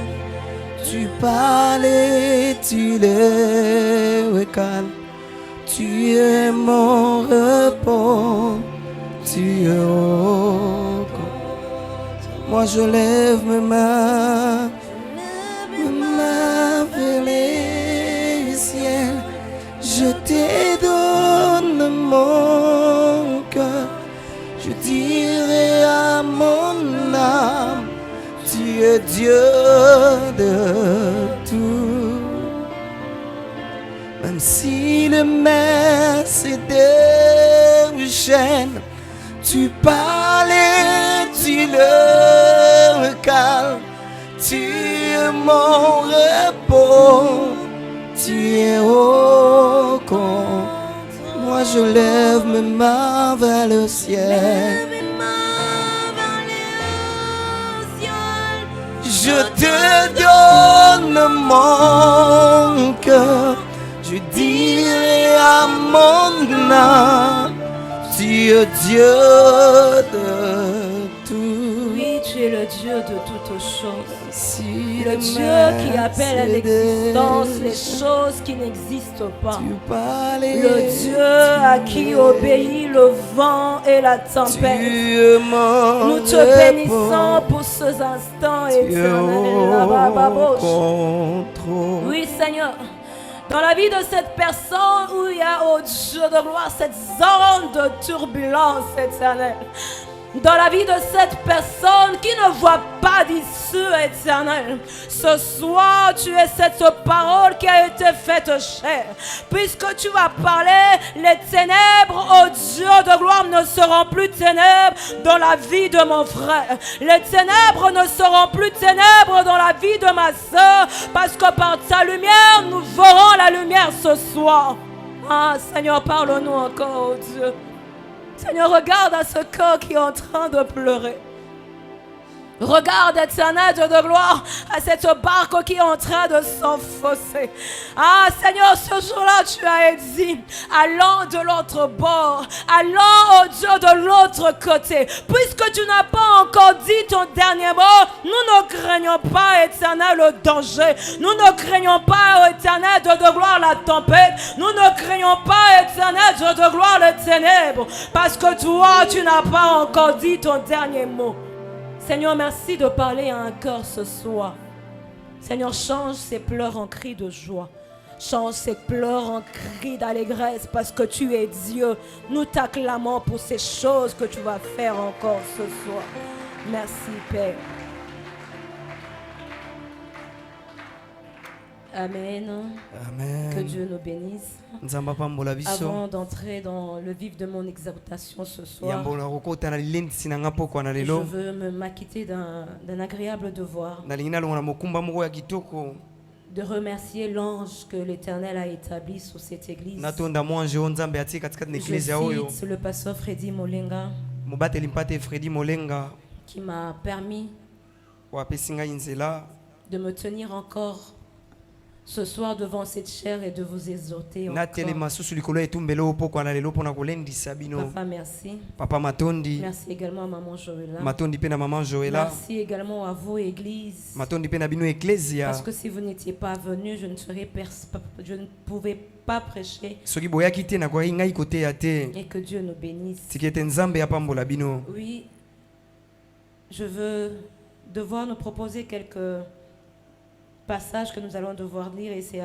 tu parles et tu les calmes. Tu es mon repos, tu es au camp. Moi je lève mes mains vers les ciels. Je te donne mon cœur. Je dirai à mon âme, tu es Dieu de tout. Même si le mer se déchaîne, tu parles et tu le calmes. Tu es mon repos, tu es au camp. Moi je lève mes mains vers le ciel. Je te donne mon cœur. Je dirai à mon âme, tu es Dieu de tout. Oui, tu es le Dieu de toutes choses. Si Le Dieu qui appelle à l'existence les choses qui n'existent pas. Le Dieu à qui obéit le vent et la tempête. Nous te bénissons pour ce instant éternel. Oui, Seigneur. Dans la vie de cette personne où il y a, oh Dieu de gloire, cette zone de turbulence éternelle. Dans la vie de cette personne qui ne voit pas d'issue éternelle. Ce soir, tu es cette parole qui a été faite chair. Puisque tu vas parler, les ténèbres, oh Dieu de gloire, ne seront plus ténèbres dans la vie de mon frère. Les ténèbres ne seront plus ténèbres dans la vie de ma soeur. Parce que par ta lumière, nous verrons la lumière ce soir. Ah Seigneur, parle-nous encore, oh Dieu. Seigneur, regarde à ce corps qui est en train de pleurer. Regarde, éternel Dieu de gloire, à cette barque qui est en train de s'enfoncer. Ah Seigneur, ce jour-là, tu as dit, allons de l'autre bord, allons, oh Dieu, de l'autre côté. Puisque tu n'as pas encore dit ton dernier mot, nous ne craignons pas, éternel, le danger. Nous ne craignons pas, oh, éternel Dieu de gloire, la tempête. Nous ne craignons pas, éternel Dieu de gloire, les ténèbres. Parce que toi, tu n'as pas encore dit ton dernier mot. Seigneur, merci de parler à un cœur ce soir. Seigneur, change ces pleurs en cris de joie. Change ces pleurs en cris d'allégresse parce que tu es Dieu. Nous t'acclamons pour ces choses que tu vas faire encore ce soir. Merci, Père. Amen. Amen. Que Dieu nous bénisse. Avant d'entrer dans le vif de mon exaltation ce soir, je veux m'acquitter d'un agréable devoir de remercier l'ange que l'Éternel a établi sur cette église. Je cite le pasteur Freddy Molenga qui m'a permis de me tenir encore ce soir devant cette chair et de vous exhorter encore. natelema susu likolo ya etumbelo poko na lelo pona kolendisa bino. Papa, merci. Papa matondi. Merci également à maman Joëla. Matondi pe na maman Joëla. Merci également à vous, Église. Matondi pe na bino ecclesia. Parce que si vous n'étiez pas venu, je ne pouvais pas prêcher. Soki boyaki te na kwa ngai kote ya te. Et que Dieu nous bénisse. Tikete nzambe ya pambola bino. Oui, je veux devoir nous proposer quelques passages que nous allons devoir lire et c'est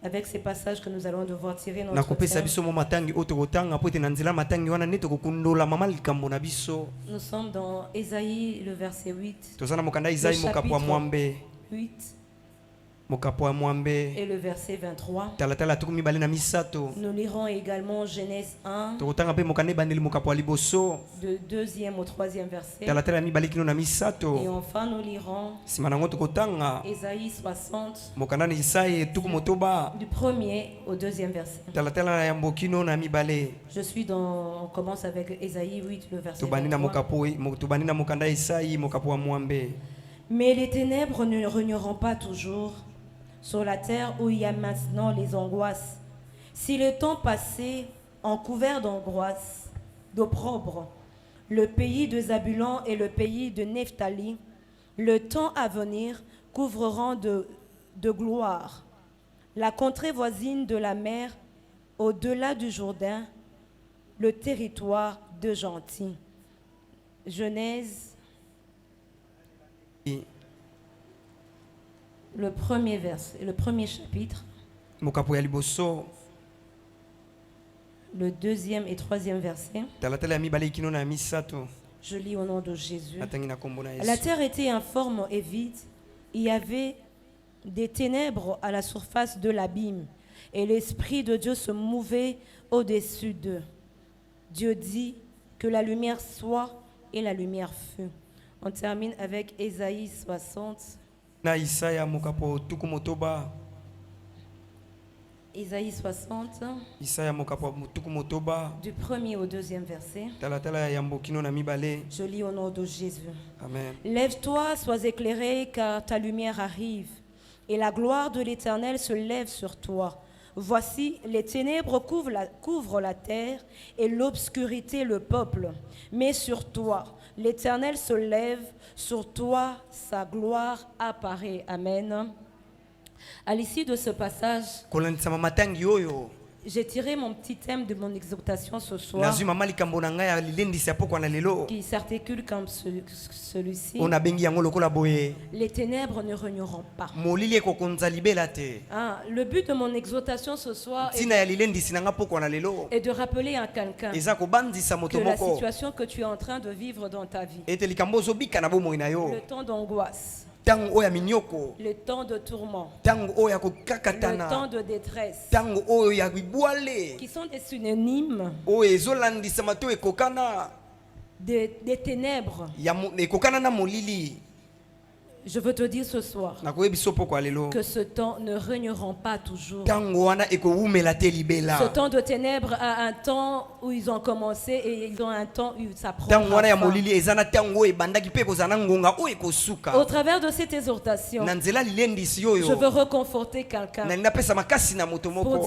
avec ces passages que nous allons devoir tirer notre nakopesa thème. biso mo matangi oto kotanga po ete na nzela matangi wana nde tokokundola mama likambo na biso. Nous sommes dans Ésaïe, le verset 8. toza na mokanda Isaïe mokapo ya mwambe 8 mokapo ya mwambe et le verset 23. talatala tuku mibale na misato. Nous lirons également Genèse 1, tokotanga mpe mokanda ebandeli mokapo ya liboso de 2e au 3e verset. talatala ya mibale kino na Et misato. enfin, nous lirons nsima nango tokotanga Ésaïe 60, mokanda na Isaïe tuku motoba du 1er au 2e verset. talatala ya mbokino na mibale. On commence avec Ésaïe 8, le verset tobandi na 23. tobandi na mokanda ya Isaïe mokapo ya mwambe. Mais les ténèbres ne régneront pas toujours sur la terre où il y a maintenant les angoisses. Si le temps passé en couvert d'angoisse, d'opprobre, le pays de Zabulon et le pays de Nephtali, le temps à venir couvriront de gloire. La contrée voisine de la mer, au-delà du Jourdain, le territoire de gentils. Genèse, le premier verset, le premier chapitre, mokapo ya liboso le 2e et 3e verset. talatala ya mibale kino na misato. Je lis au nom de Jésus. natangi na kombo na La Yesu. terre était informe et vide. Il y avait des ténèbres à la surface de l'abîme. Et l'Esprit de Dieu se mouvait au-dessus d'eux. Dieu dit que la lumière soit et la lumière fut. On termine avec Ésaïe 60. na Isaïa mokapo tuku motoba. Ésaïe 60, Isaïa mokapo tuku motoba. du 1er au 2e verset. talatala ya mbokino na mibale. Je lis au nom de Jésus. Amen. Lève-toi, sois éclairé, car ta lumière arrive, et la gloire de l'Éternel se lève sur toi. Voici, les ténèbres couvrent la terre, et l'obscurité le peuple. Mais sur toi, l'Éternel se lève, sur toi, sa gloire apparaît. Amen. À l'issue de ce passage, kolandisa matangi oyo j'ai tiré mon petit thème de mon exhortation ce soir, nazwi mama likambo na ngai ya lilendisi ya pokwa na lelo qui s'articule comme celui-ci. oyo nabengi yango lokola boye. Les ténèbres ne régneront pas. molili ekokonza libela te. Le but de mon exhortation ce soir ntina ya lilendisi na nga pokwa na lelo est de rappeler à quelqu'un eza kobandisa que moto la moko situation que tu es en train de vivre dans ta vie, ete likambo ozobika na bomoi na yo le temps d'angoisse, ntango oyo ya minioko, le temps de tourment, ntango oyo ya le temps kokakatana, de détresse, ntango oyo ya bibwale qui sont des synonymes oyo ezolandisama to ekokana des ténèbres. ekokana na molili. Je veux te dire ce soir nakoyebi so pokwa lelo que ce temps ne régneront pas toujours. ntango wana ekowumela te libela. Ce temps de ténèbres a un temps où ils ont commencé et ils ont un temps où ça prend ntango wana ya fin. molili eza na ntango oyo ebandaki mpe kozala na ngonga oyo ekosuka. Au travers de cette exhortation, na nzela lilendisi je veux oyo reconforter quelqu'un na napesa makasi na moto moko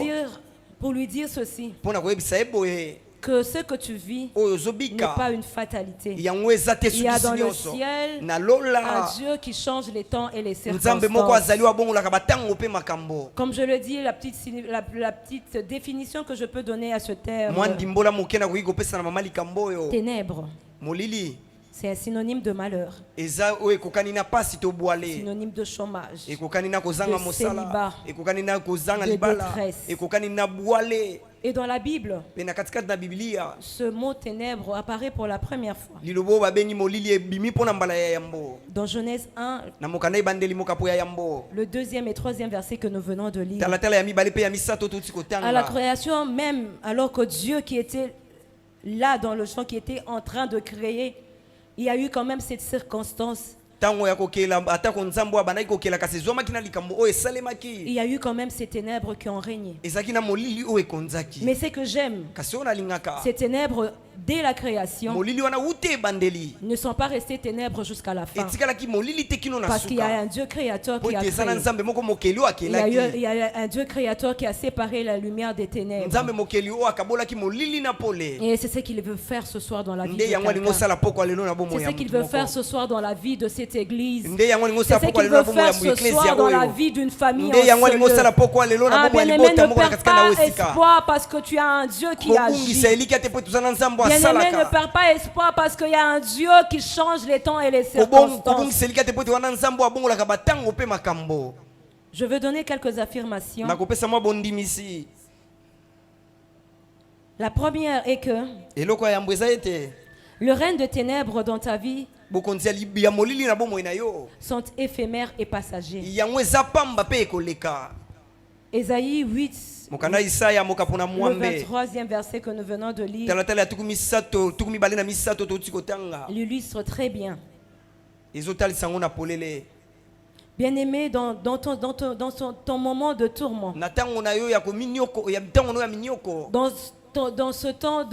pour lui dire ceci, mpo na koyebisa ye boye que ce que tu vis oyo n'est ozobika pas une fatalité. yango eza te Il y a dans sukisi le nyonso ciel na un lola Dieu qui change les temps et les nzambe moko azali circonstances. abongolaka batango mpe makambo. Comme je le dis, la petite définition que je peux donner à ce terme, mwa ndimbola moke na koki kopesa na mama likambo oyo ténèbres, molili c'est un synonyme de malheur, eza oyo ekokani na pasi to bwale, synonyme de chômage, ekokani na kozanga de mosala, célibat, ekokani na kozanga de libala, détresse. ekokani na bwale. Et dans la Bible, Pe na katikati na Biblia ce mot ténèbres apparaît pour la première fois. lilobo babengi molili ebimi mpona mbala ya yambo Dans Genèse 1, na mokanda ebandeli mokapo ya yambo. le 2e et 3e verset que nous venons de lire. talatala ya mibale pe ya misato tuti À la kotanga. création même, alors que Dieu qui était là dans le champ, qui était en train de créer, il y a eu quand même cette circonstance. Tango ya kokela atako nzambo abandaki kokela kasi ezwamaki na likambo oyo Il esalemaki y a eu quand même ces ténèbres qui ont régné. ezalaki na molili oyo ekonzaki. Mais ce que j'aime, kasi oyo nalingaka ces ténèbres dès la création, molili wana ute bandeli ne sont pas restés ténèbres jusqu'à la fin. etikalaki molili te kino na Parce qu'il y a suka un Dieu créateur po qui a ete eza na créé. nzambe moko mokeli oyo Il akelaki y a un Dieu créateur qui a séparé la lumière des ténèbres. nzambe mokeli oyo akabolaki molili na pole Et c'est ce qu'il veut faire ce soir dans la vie de nde yango alingi quelqu'un. osala poko alelo na bomoi C'est ya ce qu'il mutu veut faire moko ce soir dans la vie de cette église. nde yango alingi C'est osala ce poko qu'il alelo na veut bomoi ya faire ce moeklezia soir dans la oyo vie d'une famille nde yango alingi osala en poko alelo na Ah, bomoi ya bien-aimé, libota ne moko na perds katika na pas wesika espoir parce que tu as un Dieu qui kobungisa agit. eliki ate po toza na nzambe Bien-aimé, ne asalaka perds pas espoir parce qu'il y a un Dieu qui change les temps et les kobungisa circonstances. eliki ate po ete wana nzambe abongolaka batango mpe makambo Je veux donner quelques affirmations. nakopesa mwa bondimisi La première est que eloko ya yambo eza ete le règne de ténèbres dans ta vie bokonzi ya molili na bomoi na yo sont éphémères et passagers. yango eza pamba mpe ekoleka Ésaïe 8, mokanda isaya mokapo na le mwambe 23e verset que nous venons de lire, talatala ya tuku mibale na misato touti kotanga l'illustre très bien. ezotalisa yango na polele Bien-aimé, dans ton moment de tourment, na ntango na yo ya kominioko ya ntango na yo ya minioko dans ce temps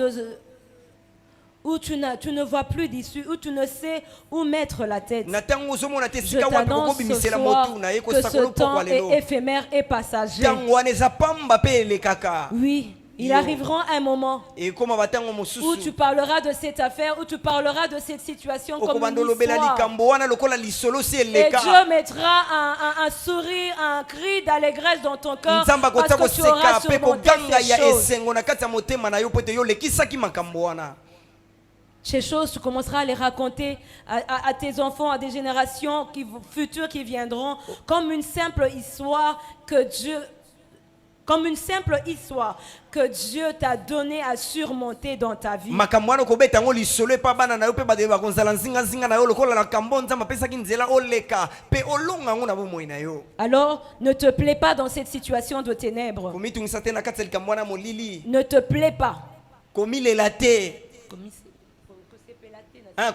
où tu ne vois plus d'issue, où tu ne sais où mettre la tête, na ntango ozomona te je sika wapi t'annonce ce kokobimisela soir motu na ye que ce kosakolo poko temps alelo est éphémère et passager. ntango wana eza pamba mpe elekaka Oui, il Yo. arrivera un moment ekoma batango où mosusu tu parleras de cette affaire, où tu parleras de cette situation comme okobanda une olobela histoire. likambo wana lokola lisolo si Et eleka Dieu mettra un sourire, un cri d'allégresse dans ton cœur nzambe parce akota que tu auras koseka mpe surmonté koganga ces ya choses. esengo na kati ya motema na yo po ete yo olekisaki makambo wana Ces choses, tu commenceras à les raconter à tes enfants, à des générations futures qui viendront, comme une simple histoire que Dieu t'a donné à surmonter dans ta vie. makambo wana okobeta yango lisolo epa bana na yo mpe badebe bakonzala nzingazinga na yo lokola na kambo nzambe apesaki nzela oleka mpe olonga yango na bomoi na yo Alors, ne te plais pas dans cette situation de ténèbres. komitungisa te na kati ya likambo wana molili Ne te plais pas. komilela te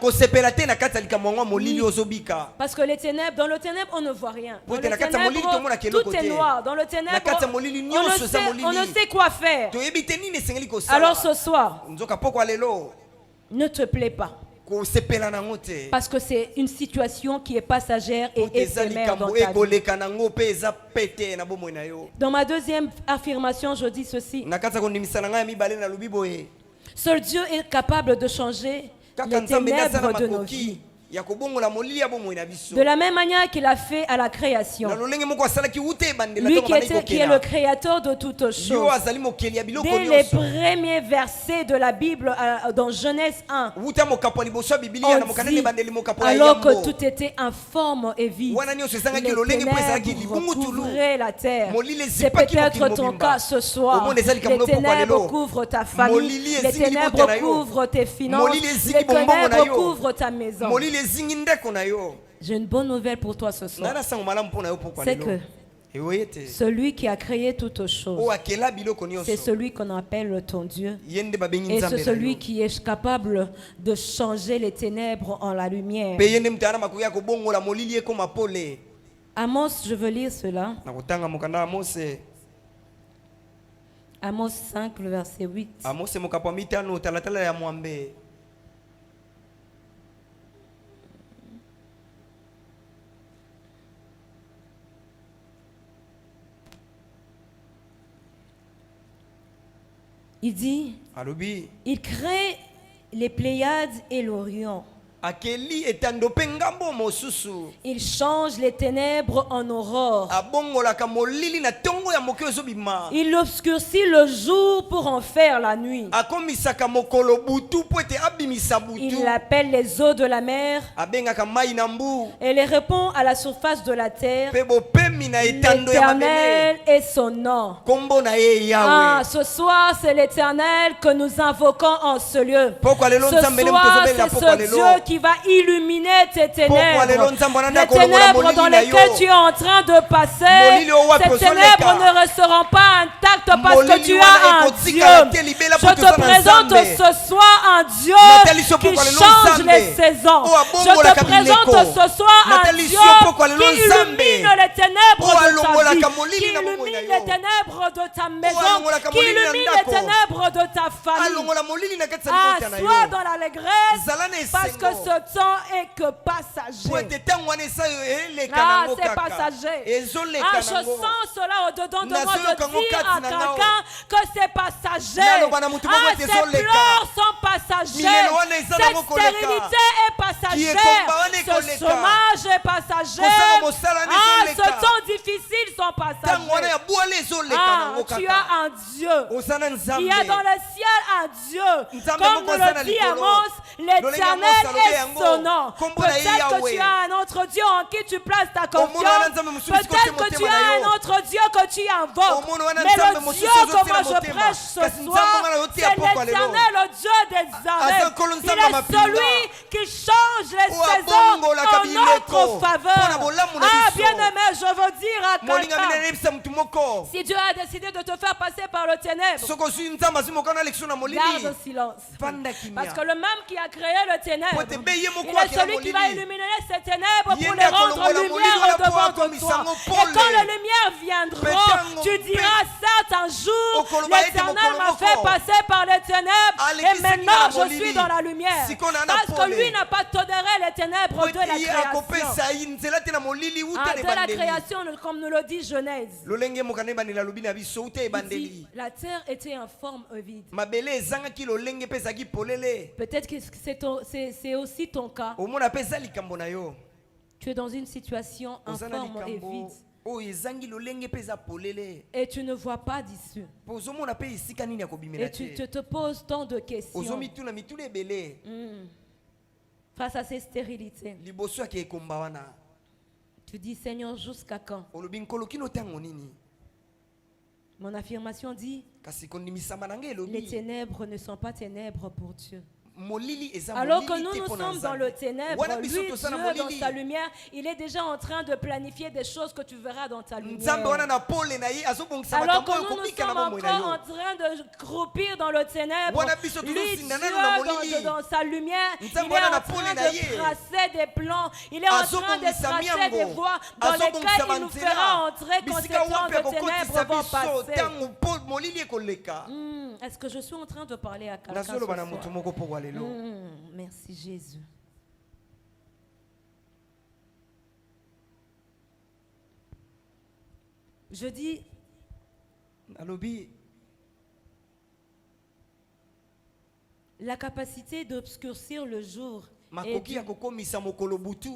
kosepela te na kati ya likambo yango ya molili ozobika Parce que les ténèbres, dans le ténèbre, on ne voit rien. Dans Pour le te la carte à molili, tout le monde a quel tout côté. est noir. Dans le ténèbre, La carte à molili, on nyonso ne eza sait- molili. on ne sait quoi faire. toyebi te nini esengeli kosala Alors ce soir, nzoka poko alelo ne te plais pas. kosepela nango te Parce que c'est une situation qui est passagère et po te eza éphémère dans likambo ta vie. ekoleka nango mpe eza pete na bomoi na yo Dans ma deuxième affirmation, je dis ceci. na kati ya kondimisa na ngai ya mibale nalobi boye Seul Dieu est capable de changer kaka les nzambe nde aza na ténèbres de nos makoki vies. ya kobongola molili ya bomoi na biso De la même manière qu'il a fait à la création. na lolenge moko asalaki uta ebandela Lui ntango bandaki qui est le kokela créateur de toutes yo choses. azali mokeli ya biloko Dès les nyonso premiers versets de la Bible, dans Genèse 1, uta mokapo ya liboso ya bibilia na on mokanda dit, ebandeli mokapo ya alors que yambo tout était informe et vide, wana nyonso ezangaki les lolenge mpo ezalaki ténèbres libungutulu couvraient la terre. molili C'est ezipaki peut-être mokili ton mobimba cas ce soir. Omona ezali Les likambo poko ténèbres lelo. couvrent ta famille, Molili les ezingi libota ténèbres na yo. couvrent tes finances, Molili ezingi les bombongo na ténèbres yo. couvrent ta maison. molili ezingi ndeko na yo J'ai une bonne nouvelle pour toi ce soir. nana sango malamu mpo na yo poko C'est lelo que eoye ete celui qui a créé toutes oyo choses, akela biloko c'est nyonso celui qu'on appelle ton Dieu. ye nde babengi Et nzambe c'est na celui yo qui est capable de changer les ténèbres en la lumière. mpe ye nde moto ana makoki ya kobongola molili ekoma pole Amos, je veux lire cela. na kotanga mokanda ya mose Amos 5, le verset 8. amose mokapo ya mitano talatala ya mwambe Il dit, alobi il crée les Pléiades et l'Orion. akeli etando mpe ngambo mosusu Il change les ténèbres en aurore. abongolaka molili na ntongo ya moke ezobima Il obscurcit le jour pour en faire la nuit. akomisaka mokolo butu mpo ete abimisa butu Il appelle les eaux de la mer abengaka mai na mbu et les répand à la surface de la terre. mpe bopemi na etando ya mabele L'Éternel est son nom. kombo na ye Ah, yawe ce soir, c'est l'Éternel que nous invoquons en ce lieu. Poko alelo Ce nzambe nde moto soir, ezobela c'est poko ce alelo Dieu qui qui va illuminer tes ténèbres. lelo nzambe wana Les ndako longola ténèbres molili dans na yo. lesquelles tu es en train de passer, Molili owapi ces ozoleka. ténèbres ne resteront pas intactes parce que Molili tu wana as un ekotikala te Dieu. libela Je po te toza na présente Nzambe. ce soir un Dieu Nathalie qui Sopoko lelo change Nzambe. les saisons. O abongo Je la te kabileko. présente ce soir un Nathalie Dieu Sopoko lelo qui Nzambe. illumine les ténèbres O de ta alongola vie, kamolili qui na bomoi illumine na les yo. ténèbres de ta maison, alongola qui kamolili na illumine les ndako. ténèbres de ta famille. alongola molili na kati ya Ah, libota na sois yo. dans l'allégresse Zala na parce esengo. que ce temps est que po passager. ete ntango wana esa eleka Ah, nango c'est kaka. passager. Ezoleka Ah, je nango. sens cela au-dedans de moi Nazoyoka de ngo dire kati à na ngao. quelqu'un que c'est passager. Naloba na mutu moko Ah, ete ces ezoleka. pleurs sont passagers. Milelo wana eza nango Cette koleka. stérilité est passagère. Kiyekomba wana Ce ekoleka. chômage est passager. Kosala mosala wana Ah, ezoleka. ce temps difficile sont ntango wana passagers. ya bwala ezoleka Ah, nango tu kaka. as un Dieu. oza na Il y a dans nzambe. le ciel un Dieu. Nzambe Comme moko nous aza le na dit likolo. Amos, Lolenge l'Éternel Amos alobi est yango. son nom. Kombo na ye Peut-être que Yahweh. tu as un autre Dieu en qui tu places ta Omona wana confiance. nzambe mosusu Peut-être kote que tu motema na as yo. un autre Dieu que tu invoques. Omona wana Mais nzambe le mosusu Dieu que ozotela moi je motema. prêche ce Kasi nzambe soir, wana yo te c'est ya pokwa lelo. l'Éternel, le Dieu des armées. Aza nkolo Il nzambe est mapinga. celui qui change les Oyo saisons abongolaka en bileko. notre Mpona faveur. bolamu na Ah, biso. bien-aimé, je veux dire à molinga mina quelqu'un, nayebisa mutu moko. si Dieu a décidé de te faire passer par le ténèbre, soki ozwi nzambe azwi mokana lektion na molili. garde silence. Vanda kimia. Parce que le même qui a créé le ténèbre, Pote be ye moko il est akela celui qui va molili. illuminer ces ténèbres pour Yende les rendre akolongola molili lumière wana au-devant po de toi. akomisa ngo Et pole. quand les lumières viendront, Petango tu diras, certes, un jour, Okoloba ete l'Éternel mokolo m'a moko. fait passer par les ténèbres Alekisaki et na maintenant je molili. suis dans la lumière. Sikona ana Parce que pole. lui n'a pas toléré les ténèbres de la Pote ye création. akopesa ye nzela te na molili Ah, uta na de la ebandeli. création, comme nous le dit Genèse. lolenge mokana ebandeli alobi na biso uta Il ebandeli. dit, la terre était en forme vide. mabele ezangaki lolenge mpe ezalaki polele. Peut-être que c'est aussi ton cas. omona mpe eza likambo na yo. Tu es dans une situation en oza na forme et likambo vide. oyo ezangi lolenge mpe eza polele. Et tu ne vois pas d'issue. mpo ozomona mpe esika nini ya kobimela Et tu te. te poses tant de questions ozomituna mituna ebele face à ces stérilités. liboso yake ekomba wana. Tu dis, Seigneur, jusqu'à quand? olobi nkolo kino ntango nini. Mon affirmation dit, kasi kondimisama na ngai les elobi ténèbres ne sont pas ténèbres pour Dieu. molili eza Alors que molili nous, te nous mpo na sommes dans Nzambe. le ténèbre, wana lui, biso Dieu, toza na dans molili. sa lumière, il est déjà en train de planifier des choses que tu verras dans ta nzambe wana lumière. na pole na ye azobongisa Alors makambo que oyo nous, nous komika na sommes bomoi na encore en yo. train de croupir dans le ténèbre, Wana biso lui, tozosinda Dieu, nano na molili. dans sa lumière, il est Nzambe wana en na train pole na ye. de tracer des plans, il est en train de Azobongisa tracer des miango. voies dans lesquelles Azobongisa il nous banzela. fera entrer quand ces bisika temps wapi de akokotisa ténèbres vont biso passer. ntango mpo molili ekoleka. Est-ce que je suis en train de parler à quelqu'un ce nazoloba na soir? motu moko mpo lelo. Merci Jésus. Je dis, nalobi la capacité d'obscurcir le jour makoki ya kokomisa mokolo butu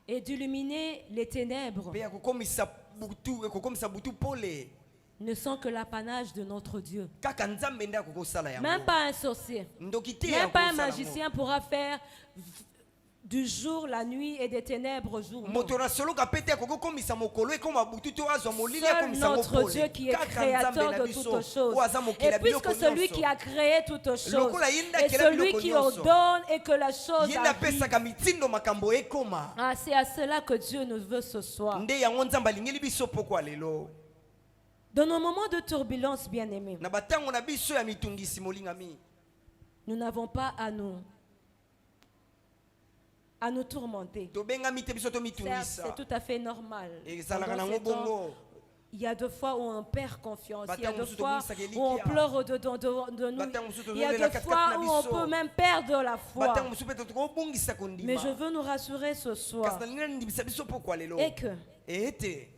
et d'illuminer les ténèbres mpe ya kokomisa butu pole ne sont que l'apanage de notre Dieu. kaka nzambe nde akokosala yango. Même pas un sorcier, ndoki te même pas un akosala magicien pourra faire du jour la nuit et des ténèbres jour. yango. Non. moto na soloka pe te akokokomisa mokolo ekoma butu to azwa molili Seul akomisa ngo notre Dieu pole qui est kaka créateur nzambe na de biso toutes choses. oyo aza Et mokili ya puisque biloko celui nyonso qui a créé toutes choses Lokola yenda et akela celui biloko qui nyonso. ordonne et que la chose ye nde arrive, apesaka mitindo makambo ekoma ah, c'est à cela que Dieu nous veut ce soir. nde yango nzambe alingeli biso pokwa lelo. Dans nos moments de turbulence, bien-aimés, na batango na biso ya mitungisi molingami nous n'avons pas à nous tourmenter. tobengami te biso Certes, tomitungisa c'est tout à fait normal. ezalaka Pendant nango ces temps, bongo. il y a deux fois où on perd confiance. Il y a Batango deux mosusu fois tobungisaka où on elikia. pleure au-dedans de nous. Batango mosusu Il y a tozolela deux katikati fois na où on biso. peut même perdre la foi. batango mosusu mpe tokobongisa kondima Mais je veux nous rassurer ce kasi soir nalingi nandimisa biso pokwa lelo et que ete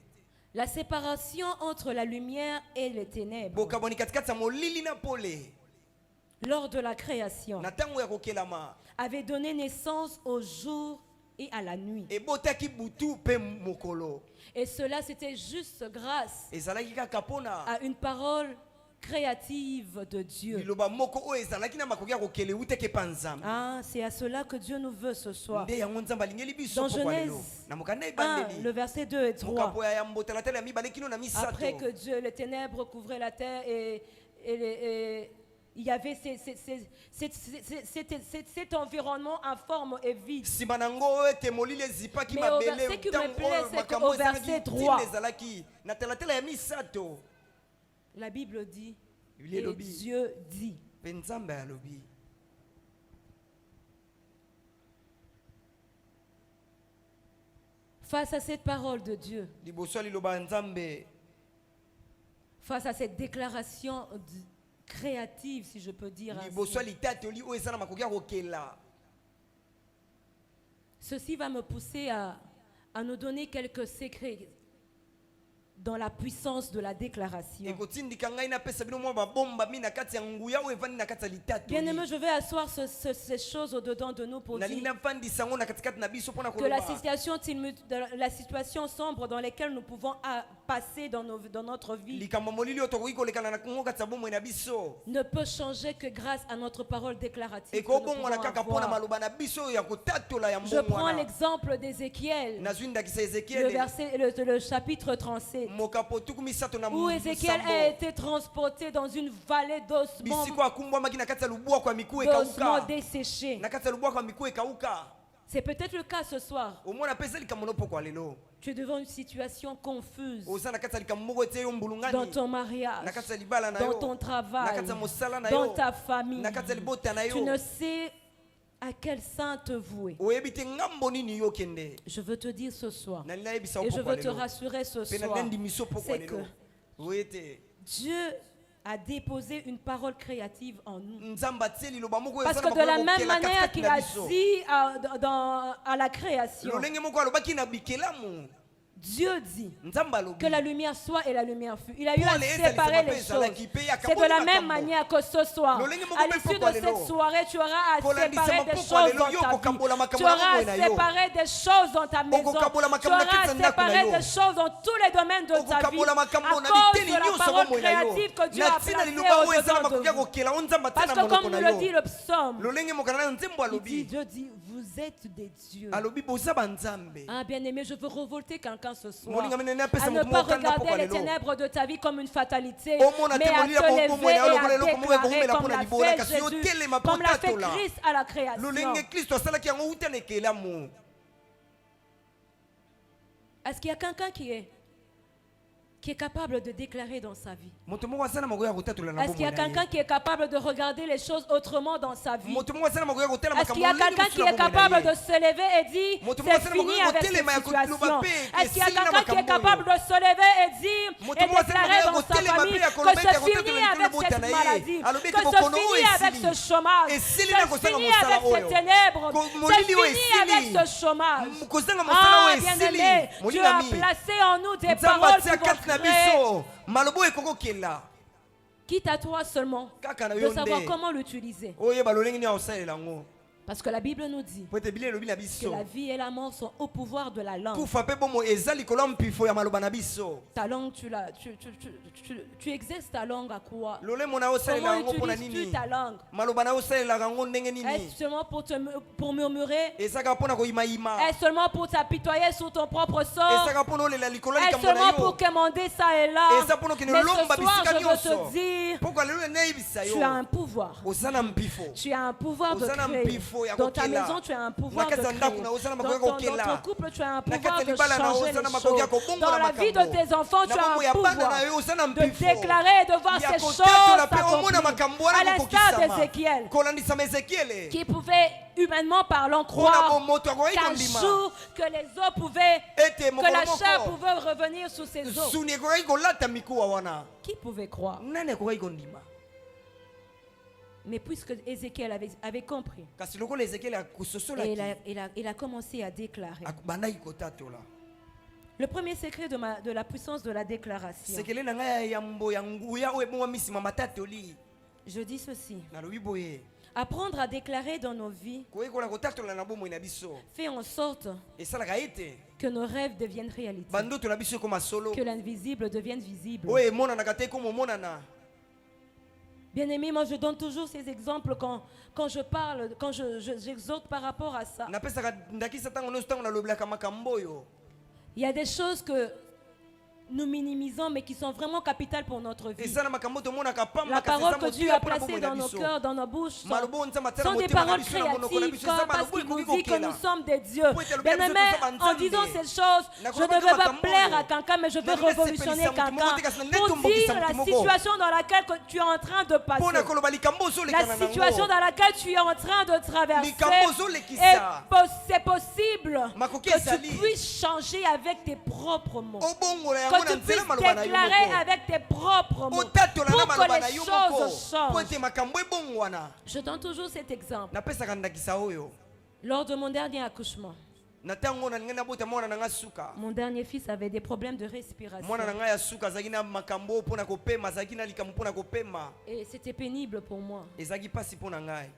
la séparation entre la lumière et les ténèbres bokaboni katikati ya molili na pole lors de la création na ntango ya kokelama avait donné naissance au jour et à la nuit. ebotaki butu mpe mokolo Et cela, c'était juste grâce ezalaki kaka mpona à une parole créative de Dieu. liloba moko oyo ezalaki na makoki ya kokele uteke epa nzambe Ah, c'est à cela que Dieu nous veut ce soir. nde yango nzambe alingeli biso Dans pokwa lelo Genèse na mokanda 1, ebandeli le verset 2 et 3. mokapo ya mbotela tala ya mibale kino na misato Après que Dieu, les ténèbres couvraient la terre et il y avait cet environnement informe et vide. nsima nango ete molili ezipaki Mais au mabele verset qui me ntango plaît, oyo c'est makambo qu'au verset ezalaki 3, ntina ezalaki na talatala ya misato la Bible dit, Biblia et elobi Dieu dit. mpe nzambe alobi Face à cette parole de Dieu, liboso ya liloba ya nzambe face à cette déclaration créative, si je peux dire ainsi, liboso ya litatoli oyo eza na makoki ya kokela ceci va me pousser à nous donner quelques secrets dans la puissance de la déclaration. ekotindika ngai napesa bino mwa babombami na kati ya nguya oyo evandi na kati ya Bien-aimé, litatoli je vais asseoir ces choses au-dedans de nous pour nalingi dire nafandisa yango na katikati na biso mpona que la koloba situation sombre dans laquelle nous pouvons passer dans notre vie likambo molili oyo tokoki kolekana na kongo kati ya bomoi na biso ne peut changer que grâce à notre parole déclarative. Que nous ekobongwana pouvons kaka mpona avoir. maloba na biso oyo ya kotatola ya Je prends mbongwana l'exemple d'Ézéchiel, nazwi ndakisa le, ezekiele le chapitre 37, mokapo tuku misato na où Ézéchiel a mosambo été transporté dans une vallée d'ossements bisiko akumbwamaki na kati ya lubwaku ya miku ekauka desséchés. na kati ya lubwaku ya miku ekauka C'est peut-être le cas ce soir. omona mpe eza likambo nopokwa lelo Tu es devant une situation confuse oza na kati ya likambo moko ete yo dans mbulungani ton mariage, na kati ya libala na dans yo ton na travail, kati ya mosala na dans yo ta famille. na kati ya libota na Tu yo ne sais à quel saint te vouer. oyebi te ngambo nini yo okende Je veux te dire ce soir, nalingi nayebisa et je opokwa veux te lelo rassurer ce mpe soir, nalingi ndimiso opokwa c'est que lelo oye ete Dieu a déposé une parole créative en nous. nzambe atie liloba moko oyo Parce eza que na de la makoki même kokela manière katikati qu'il na a biso dit à la création, lolenge moko alobaki na bikelamu Dieu dit nzambe alobi que la lumière soit et la lumière fut. Il a eu à Paul et séparer Elsa, les Elsa, choses. qui paye à C'est de Kaboni la même Makambo. manière que ce soir, Lolenge moko à mpe l'issue de pokwa cette lelo. soirée, tu auras à Kolandisa séparer des mapokwa choses lelo, dans yo ta kokambola vie. makambo Tu na auras bomoi à na yo. séparer des choses dans ta maison. Okokambola Tu makambo na auras kati à ya ndako na séparer yo. des choses dans tous les domaines de ta vie. okokambola À makambo na cause biteni de la nyonso parole bomoi na yo créative que Dieu a na ntina placée liloba oyo eza na au-dedans makoki ya de vous. kokela o nzambe atia Parce na que comme monoko nous na le dit yo le psaume, lolenge mokana nayo nzembo il dit, alobi Dieu dit, vous êtes des dieux. alobi boza banzambe Ah, bien-aimé, je veux révolter quelqu'un ce soir. moninga mene napesa À ne moto pas moko kanda regarder pokwa les lelo ténèbres de ta vie comme une fatalité, Omona mais te à molila te bomoi lever na yo et lokola à eloko moko déclarer ekomela comme mpona l'a libola fait kasi yo Jésus, telema comme l'a fait potatola Christ à la création. lolenge kristo asalaki yango uta na ekelamu Est-ce qu'il y a quelqu'un qui est capable de déclarer dans sa vie? moto moko aza na makoki ya kotatola na Est-ce qu'il y a bomoi na quelqu'un ye qui est capable de regarder les choses autrement dans sa vie? moto moko aza na makoki ya kotala Est-ce qu'il makambo y a lolenge quelqu'un qui mosusu est na bomoi capable na de ye se lever et dire Moto c'est moko aza na fini makoki ya avec cette kotelema ya situation? koloba pe Est-ce qu'il y a esili na quelqu'un qui est makambo capable de se lever et dire Moto et moko aza na déclarer makoki ya dans sa kotelema famille pe ya que koloba ete c'est akotelema fini likolo avec bota cette na ye. maladie, Alobi que ete c'est bokono fini oyo avec esili. ce chômage, Esili na c'est kosala fini mosala avec ces oyo. ténèbres, Ko- c'est molili oyo fini esili. avec ce chômage. kozanga mosala Ah, oyo bien-aimé, esili Dieu a molingami placé en nous des nzambe paroles atia qui kati na vont créer. biso maloba oyo ekokokela Quitte à toi seulement kaka na de yo savoir nde comment l'utiliser. oyeba lolenge nini akosalela yango Parce que la Bible nous dit po ete bile elobi na que biso la vie et la mort sont au pouvoir de la langue. kufa mpe bomo eza likolo ya mpifo ya maloba na biso Ta langue, tu exerces ta langue à quoi? lolemo na yo osalela Comment yango mpo na utilises-tu nini ta langue? maloba na yo osalelaka yango ndenge Est-ce nini seulement pour murmurer? ezaka mpo na koyimayima Est-ce seulement pour t'apitoyer sur ton propre sort? ezaka mpo na olela likolo ya Est-ce likambo na seulement yo pour quémander ça et là? eza mpo na okende Mais ce lomba soir, bisika je veux nyonso te dire, mpo lelo nayebisa tu as yo un pouvoir. oza na mpifo Tu as un pouvoir de Ozana créer. mpifo ya Dans ta kokela. maison, tu as un pouvoir Na de kati ya créer. ndako na ozana makoki ya Dans kokela. ton couple, tu as un Na pouvoir kati ya de libala na changer ozana les makoki ya choses. kobongola Dans la vie makambo. de tes enfants, tu Na as bomoi un ya bana pouvoir na yo ozana de mpifo déclarer et de voir ya ces choses kotatola mpe omona s'accomplir. makambo À wana l'instar kokokisama d'Ézéchiel, kolandisama ezekiele qui pouvait humainement parlant mpona croire moto akoki qu'un kondima jour que les eaux pouvaient, ete que la chair mokolo pouvait revenir sous ses moko eaux. suni ekokaki kolata mikuwa wana Qui pouvait croire? nani akokaki kondima Mais puisque Ézéchiel avait compris, kasi lokola ezekiele et akososolaki il a commencé à déclarer. bandaki kotatola Le premier secret de la puissance de la déclaration, sekele na ngai ya yambo ya nguya oyo ebongwamisima matatoli je dis ceci. nalobi boye Apprendre à déclarer dans nos vies koyekola kotatola na bomoi na biso fait en sorte esalaka ete que nos rêves deviennent réalité, bandoto na biso ekoma solo que l'invisible devienne visible. oyo emonanaka te ekoma omonana Bien-aimé, moi je donne toujours ces exemples quand je parle, quand j'exhorte par rapport à ça. napesaka ndakisa ntango nyonso ntango nalobelaka makambo oyo Il y a des choses que nous minimisons, mais qui sont vraiment capitales pour notre vie. eza na makambo tomonaka pamba La kasi eza parole que Dieu motuya a mpona placée bomoi na dans nos biso. cœurs, dans nos bouches, Maloba oyo nzambe atala sont des motema na paroles biso na monoko na créatives, biso eza parce maloba qu'il nous ekoki dit que nous kokela. sommes des dieux. Pour être Bien le aimé, bien en disant nzambe. ces choses, Na je ne kolobaka veux pas makambo plaire oyo. à quelqu'un, mais je veux Na kolobaka révolutionner sepelisa quelqu'un motu moko te kasi na nde pour tombokisa dire la motu moko. situation dans laquelle que tu es en train de passer. mpona koloba likambo ozolekana La nango. situation dans laquelle tu es en train de traverser. Likambo ozolekisa. Et c'est possible Makoki que tu ezali. puisses changer avec tes propres mots. obongola yango Que na tu puisses nzela maloba na yo déclarer moko. avec tes propres mots. otatola na Pour que maloba na les yo moko choses po changent. ete makambo ebongwana. Je donne toujours cet exemple. napesaka ndakisa oyo Lors de mon dernier accouchement, na ntango nalingi nabota mwana na nga suka. mon dernier fils avait des problèmes de respiration. mwana na ngai ya suka azalaki na makambo mpona kopema azalaki na likambo mpona kopema Et c'était pénible pour moi. ezalaki mpasi mpona ngai.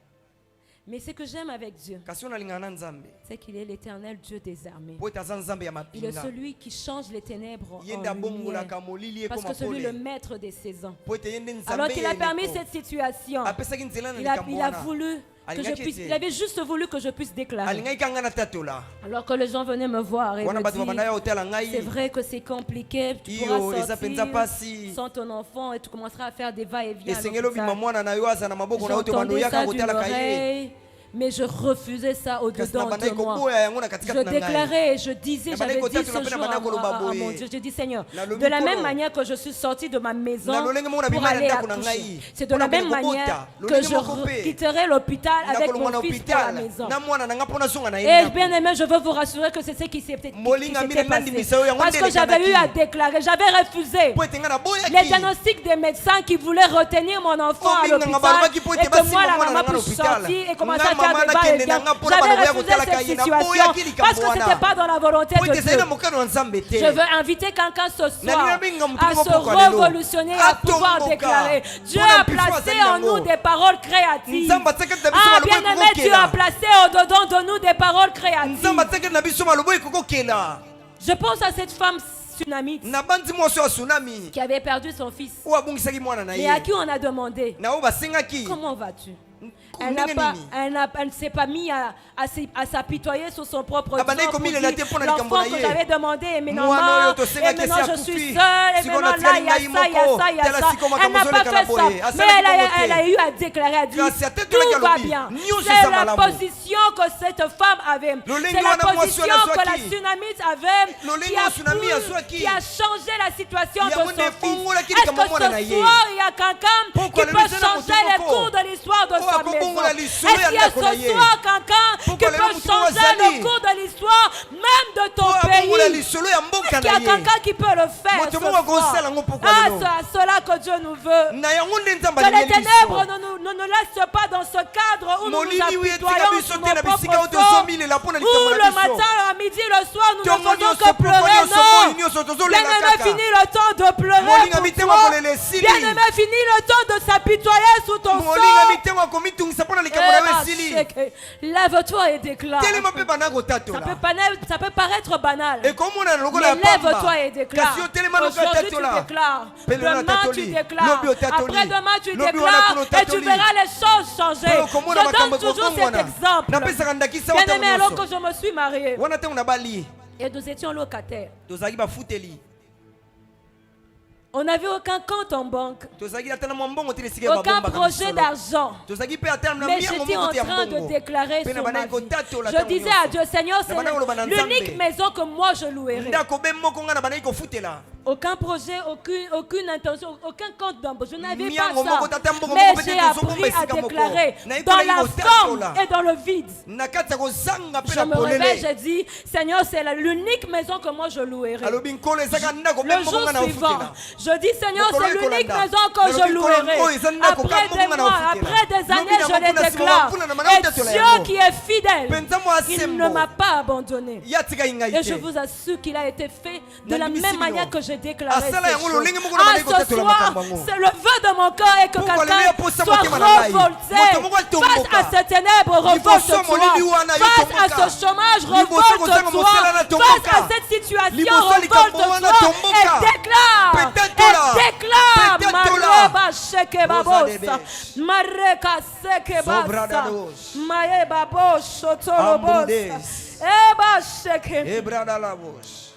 Mais ce que j'aime avec Dieu, kasi oyo nalingaka na nzambe c'est qu'il est l'éternel Dieu des armées. po ete aza nzambe ya Il est mapinga. celui qui change les ténèbres ye nde en lumière. abongolaka molili Parce ekoma que celui le pole maître des saisons. po ete ye nde Alors nzambe qu'il a permis eleko. cette situation, apesaki nzela na il a likambo voulu que je Alingaki puisse, ete. il avait juste voulu que je puisse déclarer. alingaki kanga na tatola Alors que les gens venaient me voir et wana me bato babanda ya dire, otala c'est ngai vrai que c'est compliqué, tu Iyo, pourras eza penza sortir pasi. sans ton enfant et tu commenceras à faire des va-et-vient. à esengeli obima l'hôpital. mwana na yo aza na maboko na yo te bando J'entendais oyaka ça d'une kotalaka ye oreille, mais je refusais ça kasi na au-dedans bandaki de moi. koboya yango na Je katikati na ngai. déclarais, je disais, Na j'avais bandeko dit tatu ce na pena jour bandako à loba mon boye. Dieu, je dis Seigneur, Na lobi de la même kolo. manière que je suis sortie de ma maison Na lolenge mona pour bima na aller ndako na accoucher, ngai. c'est de Mpona la même kende manière kobota. que Lolenge je moko pe. quitterai l'hôpital avec nakolonga mon na fils pour la hôpital maison. na mwana na nga mpona zonga na ye Et ndako. bien aimé, je veux vous rassurer que c'est ce qui s'était Molinga passé. mingi ndimisa oyo, yango Parce nde que j'avais eu elekanaki. à déclarer, j'avais refusé po ete nga naboyaki. les diagnostics des médecins qui voulaient retenir mon enfant à Obinga nga l'hôpital balobaki po et ete que moi basima la mwana maman na nga puisse l'hôpital. sortir et commencer Nga à faire mama des nakende va-et-vient. na nga mpona J'avais baloba ya refusé kotalaka cette ye, situation naboyaki likambo parce que wana. c'était pas dans la volonté po de ete ezali Dieu. na mokano ya nzambe te. Je veux inviter quelqu'un ce soir Nalinga minga à mtu se moko lelo. révolutionner, à pouvoir Atomboka. déclarer. Dieu Mpona a mpifu placé azali en nango. nous des paroles créatives. nzambe atikaki na biso Ah, maloba bien aimé, Dieu ekokokela. a placé au-dedans de nous des paroles créatives. nzambe atikaki na biso maloba ekokokela. Je pense à cette femme tsunamite na bandi mwasi ya tsunami qui avait perdu son fils oyo abongisaki mwana na et à ye qui on a demandé na oyo basengaki. comment vas-tu? Ndenge nini? Elle ne s'est pas mise à s'apitoyer sur son propre Ah, bah, sort pour comme il dire, a été pour la l'enfant likambo na que ye. j'avais demandé est maintenant Mwana oyo mort, tosenga et maintenant kesi je akufi. suis seule, et Sikoyo maintenant natia là il y a lingai ça, il y a moko. ça, il y a Tala ça. sikoyo Elle n'a makambo pas ezoleka fait na ça, boye. mais Asala likambo te. elle a eu à déclarer, à dire Kasi ate tout toleka va lobi. bien. Nyonso C'est eza la malamu. position que cette femme avait, Lolenge c'est la wana mwasi position wana que la azwaki. tsunamite avait Lolenge qui a wa tsunami pu- azwaki. qui a changé la situation de Yango son nde fils. ebongolaki Est-ce likambo que mwana na ce ye. soir il y a quelqu'un qui Pourquoi peut le misère na changer moto les moko? cours de l'histoire de Oh, sa akobongola maison? lisolo Est-ce ya qu'il y a ndako na ye. ce soir quelqu'un qui Pourquoi le peut moto changer azali? le cours de l'histoire même de ton Po abongola pays? lisolo ya mboka Est-ce qu'il y na a ye. quelqu'un qui peut le faire Moto ce moko soir? akosala yango pourquoi Ah, lelo. c'est à cela que Dieu nous veut. na yango nde nzambe Que les alingi ténèbres biso. ne nous laissent pas dans ce cadre où nous nous molili oyo etika apitoyons biso sur te na nos bisika oyo propres sorts, tozomilela mpo na où likambo le na biso. matin, à midi, le soir, nous ne Tongo faisons nyonso, que poko pleurer. nyonso, Non! moi nyonso, tozolela Bien aimé, kaka. fini le temps de pleurer Molinga pour mitema toi. kolela esili. Bien aimé, fini le temps de s'apitoyer sous ton molinga sort. mitema komitungisa mpo na likambo na yo esili. Lève-toi et déclare. telema mpe bana Ça kotatola peut paraître banal. ekomona lokola ya Mais pamba lève-toi et déclare. kasi otelema lokola Aujourd'hui tu tatola déclares. Pele na Demain tu tatoli. déclares. Lobi otatoli. Après-demain tu Lobi wana déclares. kuno Et tu tatoli. verras les choses changer. Pele okomona Je makambo donne toujours cet ekokongwana. exemple. napesaka ndakisa Bien otango aimé, alors que nyonso je me suis mariée wana ntango na bali et nous étions locataires, tozalaki bafuteli on n'avait aucun compte en banque, tozalaki ata na mwa mbongo te esika ya aucun babombaka projet misolo. d'argent. tozalaki mpe ata na Mais miango j'étais en moko te ya train de mbongo déclarer Pe na sur bana ma vie. ekotatola Je ntango disais nyonso. à Dieu, Seigneur, Na bana koloba na c'est l'unique Nzambe. maison que moi je louerai. ndako be moko nga na bandaki kofutela Aucun projet, aucune intention, aucun compte d'embauche. Je n'avais Miango pas moko ça. tata mbongo Mais moko j'ai peut-être appris ozobomba à esika moko. déclarer Na dans ekola la ikotatola. forme et dans le vide. na kati ya kozanga mpe Je na me réveille, polele j'ai dit, Seigneur, c'est l'unique maison que moi je louerai. alobi nkolo ezaka ndako be Le moko jour nga na suivant, ofutela je dis, Seigneur, Mokolo c'est l'unique ekolanda. maison que je Nalobi nkolo louerai. oyo eza ndako Après ka des moko na mois, ofutela. après des Lobi années, na je les mokuna nsima déclare. bafuna na mana Et otatola Dieu yango. qui est fidèle, Penza mwa il asembo. ne m'a pas abandonné. ya tikai ngai Et je te vous assure qu'il a été fait de la Nandimisi même bino. manière que j'ai déclaré Asala ces yango choses. lolenge moko na Ah, bandeko ce tatola soir, makambo yango. c'est le vœu de mon cœur et que Pourquoi quelqu'un lelo yaposa soit motema na ngai. revolté Moto moko atomboka. face à ces ténèbres, Liboso revolte-toi. molili wana yo Face tomboka. à ce chômage, Liboso kozanga revolte-toi. mosala na Face tomboka. à cette situation, Liboso likambo wana revolte-toi tomboka. et déclare. Petetola. Et déclare. Petetola. Mareba sheke Rosa babosa. debesh. Mareka seke basa. Sobradados. Maye babosho tolobosa. Ambundes. Eba sheke. ebradalabos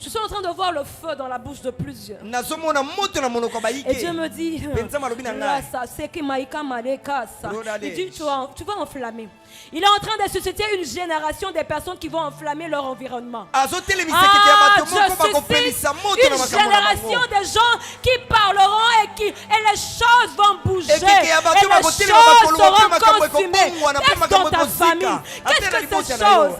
Je suis en train de voir le feu dans la bouche de plusieurs. nazomona moto na monoko Et Dieu bayike me dit, Penza malobi na là, ngai. ça, c'est que Maïka Maleka, ça. Rodade. Il dit, tu vas enflammer. Il est en train de susciter une génération de personnes qui vont enflammer leur environnement. azotelemisa kete ya bato moko Je suscite bakopelisa moto na une makambo na génération bango de gens qui parleront et les choses vont bouger. Et Et ya bato les bakotelema choses bakoluka mpe seront makambo consumées. ekobongwana mpe Qu'est-ce makambo dans ta ekozika. famille? Qu'est-ce Ate na que libota ces na yo. choses?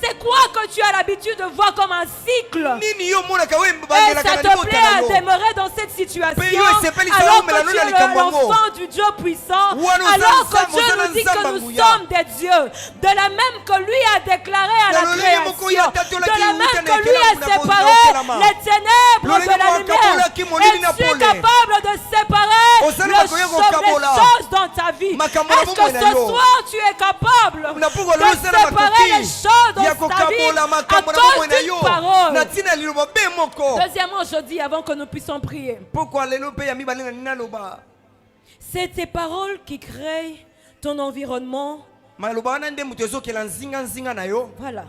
C'est quoi que tu as l'habitude de voir comme un cycle? nini yo omonaka we Et bandelaka ça na te libota plaît na à yo demeurer dans cette situation Pe yo esepeli sa alors omela que tu nona es likambo yango. l'enfant du Dieu puissant, Wana alors oza que Dieu nzambe, nous dit oza que nzambe nous nguya. sommes des dieux, de la même que lui a déclaré à la Lolenge moko création, ya tatolaki de la uta même na que lui a ekela kuna séparé bozokelama. les ténèbres de Lolenge la moko lumière. akabolaki molili na Es-tu pole. capable de séparer Ozali les bakoya kokabola. choses dans ta vie? Makambo na Est-ce que bomoi na ce yo. soir tu es capable na de mpongo lelo osala séparer les choses makoki ya dans ta vie kokabola à makambo na cause bomoi na d'une yo parole? na ntina liloba be moko Deuxièmement, je dis avant que nous puissions prier, pokwa lelo mpe ya mibale na nini naloba c'est tes paroles qui créent ton environnement. maloba wana nde moto ezokela nzinga na yo Voilà.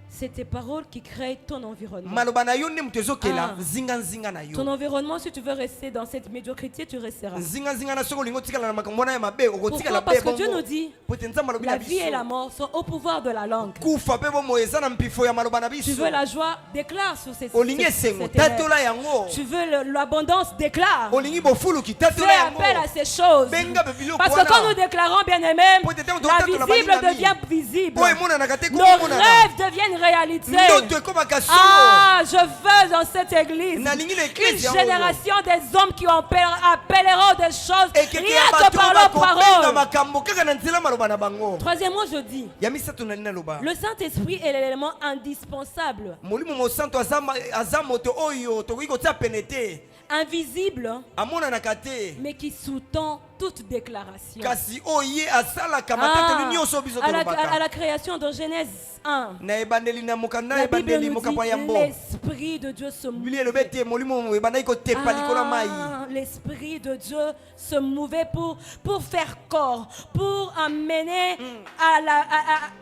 C'est tes paroles qui créent ton environnement. maloba na yo nde moto ezokela Ah. nzinga na Ton yo environnement, si tu veux rester dans cette médiocrité, tu resteras. nzinga na soki olingi otikala na makambo wana ya mabe okotikala Pourquoi? Parce mpe que Dieu bongo nous dit, po ete nzambe alobi la na vie et la biso mort sont au pouvoir de la langue. kufa mpe bomoi eza na mpifo ya maloba na Tu biso veux la joie, déclare sur ces olingi esengo ténèbres. tatola yango Tu veux l'abondance, déclare. olingi bofuluki Fais tatola yango appel à ces choses. benga mpe biloko Parce que quand nous wana déclarons, bien aimé, Po ete ntango la totatola visible baninga devient visible. oyo emonanaka te Nos komonana rêves deviennent réalité. ndoto ekomaka solo Ah, je veux dans cette église nalingi na une eklise yango génération des hommes qui appelleront des choses ekeke rien ya que bato par leur bakobenga parole. makambo kaka na nzela maloba na bango Troisièmement, je dis, ya misato nali naloba le Saint-Esprit est l'élément indispensable, molimo mosanto aza moto oyo tokoki kotia pene te invisible, amonanaka te mais qui sous-tend toute déclaration. kasi oyo ye asalaka matatoli nyonso biso à tolobaka la création de Genèse 1, na ebandeli na mokanda la Bible ebandeli nous mokapa ya dit mbo l'Esprit de Dieu se biblia elobi ete molimo ebandaki kotepa likolo ya mai l'Esprit de Dieu se mouvait pour faire corps, pour amener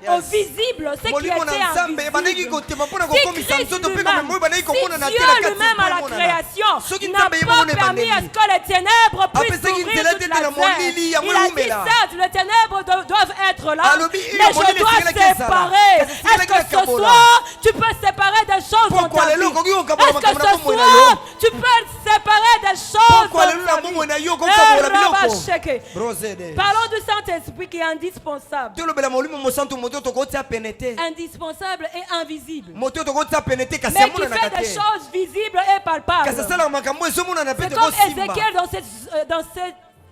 au Yes. visible ce qui molimo était na nzambe ebandaki invisible. kotepa mpona Si kokomisa Christ nzoto mpe lui-même, kamemo ebandaki komona na si te Dieu na kati lui-même à la mpo emonana. création Soki n'a nzambe ye moko pas na permis à ebandeli ce que les ténèbres puissent Apesaki ouvrir nzela toute te la na terre. molili yango Il a dit eumela. certes, les ténèbres doivent être là, Alobi, mais molili je dois esekelaki ezala. séparer. Kasi Est-ce esekelaki que ce akabola. soir, tu peux séparer des choses dans Pourquoi ta lelo vie? okoki kokabola Est-ce que makambo na ce bomoi na soir, yo? tu peux séparer des choses Pourquoi dans lelo ta na vie? bomoi na yo kokabola biloko Rabasheke. brosede Parlons du Saint-Esprit qui est indispensable. tolobela molimo mosantu moto tokotia pene te Indispensable et invisible. moto tokotia pene te kasi Mais qui amonanaka fait des te choses visibles et palpables. kasi asalaka makambo ezomonana mpe C'est comme tekosimba Ézéchiel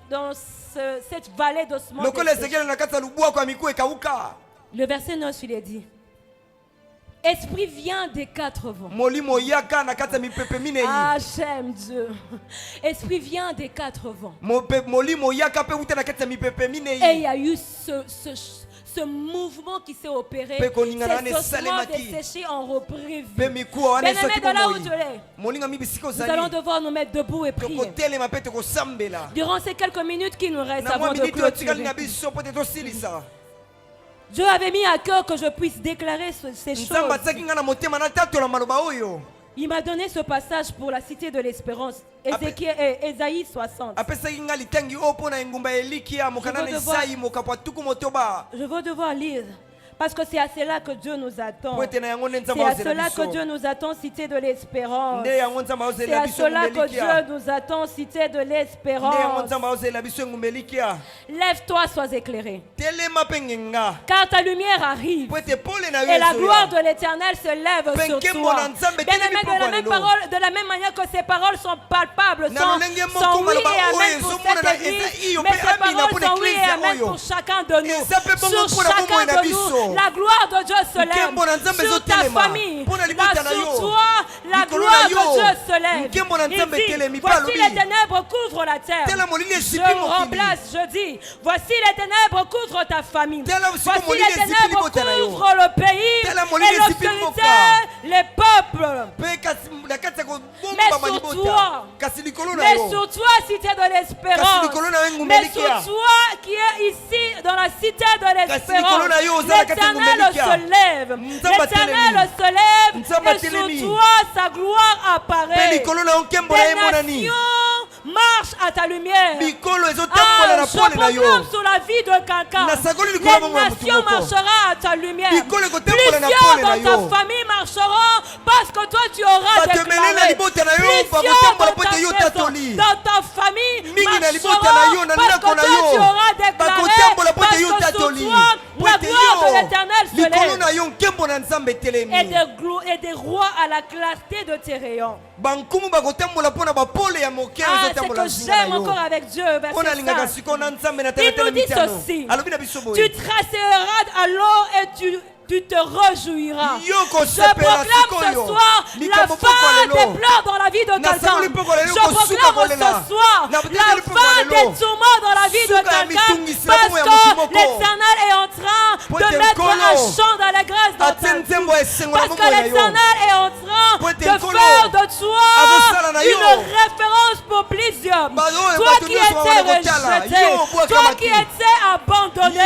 dans cette vallée d'ossements. lokola desséchés. ezekiel na kati ya lubwaku ya miku ekauka Le verset 9, il est dit, Esprit vient des quatre vents. molimo oyaka na kati ya mipepe minei Ah, j'aime Dieu. Esprit vient des quatre vents. molimo oyaka mpe uta na kati ya mipepe Et il minei y a eu ce mouvement qui s'est opéré. Pe koningana wana Ces ossements esalemaki. desséchés ont repris mpe vie. mikuwa wana Bien-aimé, esoki de là où bomoi tu es, moninga mibisika nous allons ozali devoir nous mettre debout et prier. tokotelema mpe tokosambela Durant ces quelques minutes qui nous restent na mwa avant de miniti oyo etikali clôturer, na biso mpo te tosilisa Dieu avait mis à cœur que je puisse déclarer ces nzambe choses. atiaki ngai na motema natatola maloba oyo Il m'a donné ce passage pour la cité de l'espérance, Ésaïe 60. apesaki ngai litangi oyo mpo na engumba ya elikia mokanda na Je veux devoir- esai mokapo ya tuku motoba Je veux devoir lire, parce que c'est à cela que Dieu nous attend. po ete na yango nde nzambe C'est à aozela cela que biso Dieu nous attend, cité de l'espérance. nde yango nzambe C'est aozela à biso cela engumba que Dieu elikia nous attend, cité de nde yango l'espérance. nzambe aozela biso engumba elikia Lève-toi, sois éclairé, telema mpe ngenga car ta lumière arrive. po ete pole na yo Et la ezoya. gloire de l'Éternel se lève sur Penke toi. mona nzambe Bien telemi aimé, pokwa lelo. de la même manière que ces paroles sont palpables, Na sont lolenge moko oui maloba et oyo amen pour ezomona cette na église, eza iyo mais mpe ces amina paroles mpo na sont oui et eklezia amen oyo pour chacun de nous. Eza mpe bongo Sur mpo na bomoi chacun na de biso. nous, la gloire de Dieu se lève. Nkembo na Nzambe Sur ta ezotelema. famille, Mpo na là libota na sur yo. toi, la Likolo gloire na de yo. Dieu se lève. Nkembo na Il Nzambe dit, etelemi, voici alobi. les ténèbres couvrent la terre. Tela molili Je esipi mokili. remplace, je dis, voici les ténèbres couvrent ta famille. Tela usiku Voici molili les esipi ténèbres libota na yo. couvrent le pays Tela molili et esipi l'obscurité mboka. les peuples. mpe kasi na kati ya Mais kobombama sur libota toi, kasi likolo Mais sur toi, cité de l'espérance. Mais sur toi qui est ici dans la cité de l'espérance. L'Éternel se lève. L'Éternel se lève. Et sur toi, sa gloire apparaît. Des nations marchent à ta lumière. Je proclame sur la vie de quelqu'un. Les nations marcheront à ta lumière. Plusieurs dans ta famille marcheront parce que toi tu auras déclaré. Plusieurs dans ta famille marcheront parce que toi tu auras déclaré. Parce que sur toi la gloire de l'Éternel se lève. Et des rois à la clarté de tes rayons. C'est que j'aime encore avec Dieu. Verset 5. Il nous dit ceci. Tu traceras à l'eau et tu te réjouiras. Je proclame ce soir la fin des pleurs dans la vie de quelqu'un. Je proclame ce soir la fin des tourments dans la vie de quelqu'un. Parce que l'Éternel est en train de mettre un chant d'allégresse dans ta vie. Parce que l'Éternel est en train de faire de toi une référence pour plusieurs. Toi qui étais rejeté, toi qui étais abandonné,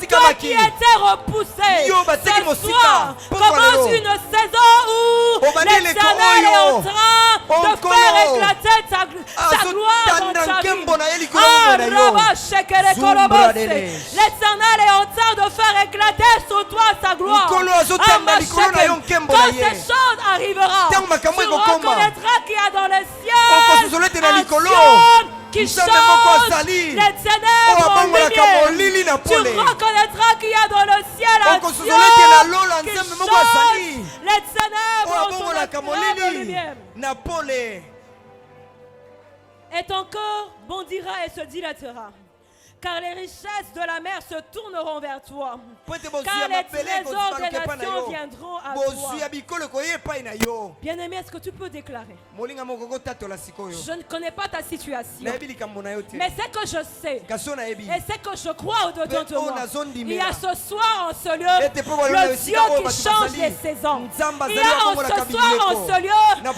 toi qui étais repoussé. Ce soir commence une saison où l'Éternel est en train de faire éclater sa gloire dans ta vie. L'Éternel est en train de faire éclater sur toi sa gloire. Quand ces choses arriveront, tu reconnaîtras qu'il y a dans les cieux un Dieu qui change les ténèbres en lumière. Tu reconnaîtras qu'il y a dans le ciel un Dieu qui change les ténèbres en lumière. Et ton corps bondira et se dilatera. Car les richesses de la mer se tourneront vers toi. Car les trésors des nations viendront à toi. Bien-aimé, est-ce que tu peux déclarer? Je ne connais pas ta situation. Mais c'est que je sais. Et c'est que je crois au-dedans de moi. Il y a ce soir en ce lieu le Dieu qui change les saisons. Il y a ce soir en ce lieu le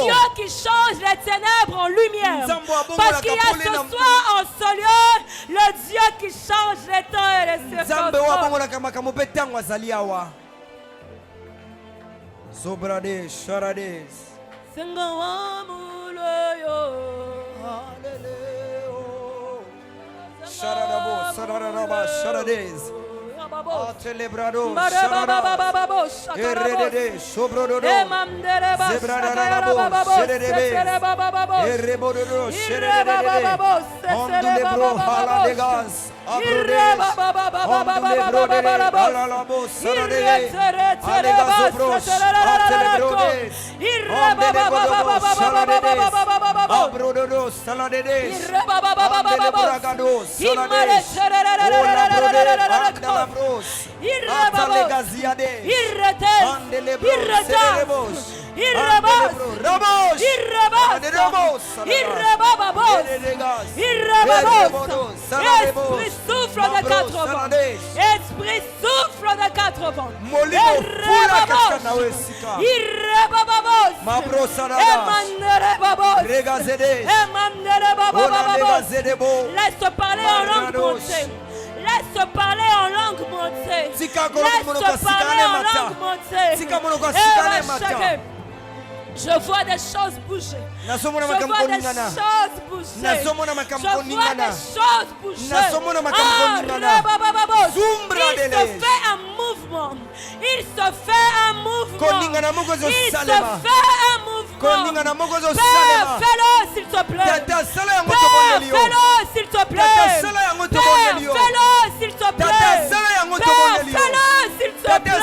Dieu qui change les ténèbres en lumière. Parce qu'il y a ce soir en ce lieu le Dieu qui change les temps et les circonstances. Celebrado, Erede, Sobrodo, Erebodo, Sherede, Ondulebro, Haladegas, Ondulebro, Alalabo, Sarade, Alegazobros, Atelebrodes, Ondulebro, Saladedes, Abrodo, Saladedes, Ondelebragados, Salades, Olabrodes, Esprit souffle de quatre vents. Esprit souffle de quatre vents. Laisse parler en langue montée. Laisse parler en langue montée. Laisse parler en langue montée. Je vois des choses bouger. Je vois des choses bouger. Je vois des choses bouger. Il se fait un mouvement. Il se fait un mouvement. Il se fait un mouvement. Père, fais-le s'il te plaît. Père, fais-le s'il te plaît. Père, fais-le s'il te plaît. Père, fais-le s'il te plaît.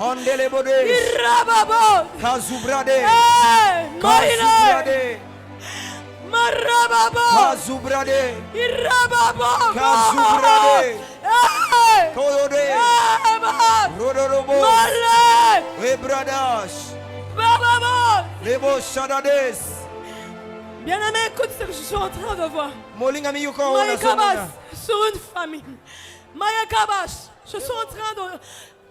Ondelebode, Kazubrade, Kazubrade, Kazubrade, Kazubrade, Koyode, Rodorobo, Ebradash, Lebo Shadades. Bien-aimé, écoute ce que je suis en train de voir. Molinga Maya Kabas sur une famille. Maya Kabas, je suis en train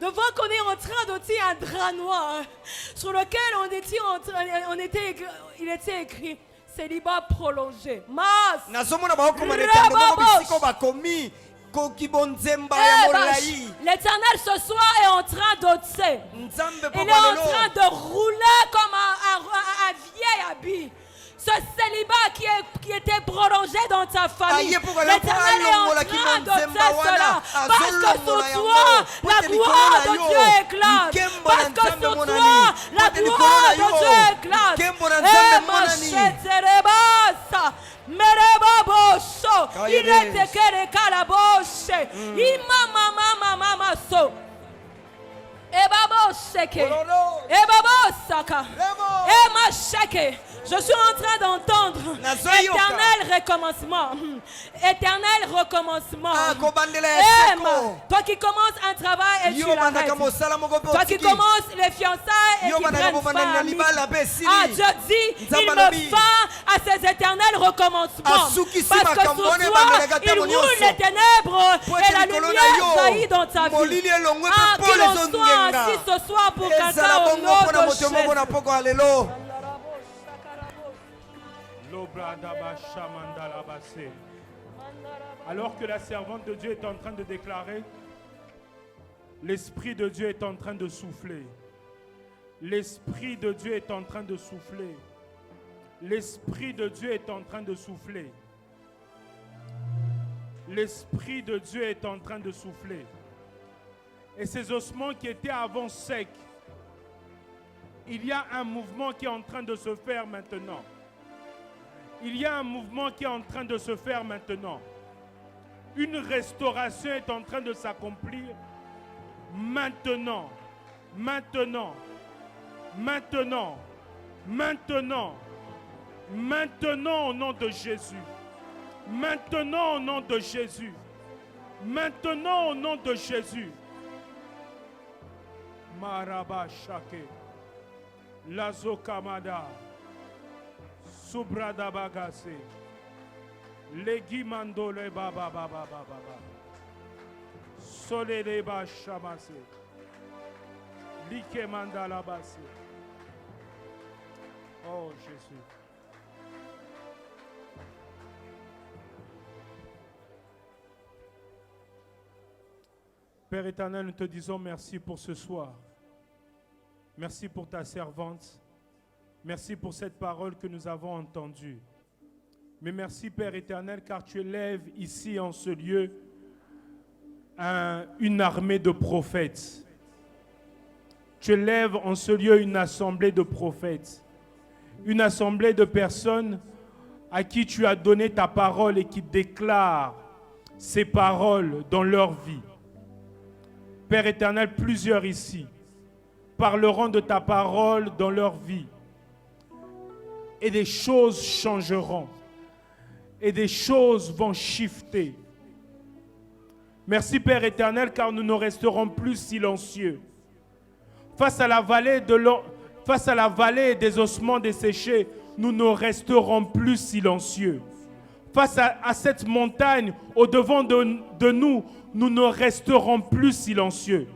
devant qu'on est en train d'ôter un drap noir sur lequel il était écrit célibat prolongé. Mas. nazomona baokoma letando moko bisiko bakomi koki bonzemba ya molai. L'Éternel ce soir est en train d'ôter. Nzambe Il est en pobalelo train de rouler comme un vieil habit. Ce célibat qui était prolongé dans ta famille. L'Éternel est en train d'ôter cela. Parce que sur toi, la gloire de Dieu éclate. Parce que sur toi, la gloire de Dieu éclate. Il était que calaboshe. Mama so. Je suis en train d'entendre éternel recommencement. Éternel recommencement. Toi qui commences un travail et tu l'arrêtes. Toi qui commences les fiançailles et qui prennent fin. Dieu dit, il me fait à ces éternels recommencements. Parce que sur toi, il roule les ténèbres et la lumière jaillit dans ta vie. Que l'on soit ainsi ce soir pour canter au nom de Jésus. Alors que la servante de Dieu est en train de déclarer, l'Esprit de Dieu est en train de souffler. L'Esprit de Dieu est en train de souffler. L'Esprit de Dieu est en train de souffler. L'Esprit de Dieu est en train de souffler. Et ces ossements qui étaient avant secs, il y a un mouvement qui est en train de se faire maintenant. Il y a un mouvement qui est en train de se faire maintenant. Une restauration est en train de s'accomplir maintenant. Maintenant. Maintenant. Maintenant. Maintenant au nom de Jésus. Maintenant au nom de Jésus. Maintenant au nom de Jésus. Maraba Shake. Lazo Kamada. Subrada Bagase. Legi Mandole Baba Baba Baba. Soledeba Shamase. Like Mandala Basse. Oh Jésus. Père éternel, nous te disons merci pour ce soir. Merci pour ta servante. Merci pour cette parole que nous avons entendue. Mais merci Père éternel, car tu élèves ici en ce lieu une armée de prophètes. Tu élèves en ce lieu une assemblée de prophètes. Une assemblée de personnes à qui tu as donné ta parole et qui déclarent ces paroles dans leur vie. Père éternel, plusieurs ici parleront de ta parole dans leur vie. Et des choses changeront. Et des choses vont shifter. Merci Père éternel, car nous ne resterons plus silencieux. Face à la vallée des ossements desséchés, nous ne resterons plus silencieux. Face à cette montagne au-devant de nous, nous ne resterons plus silencieux.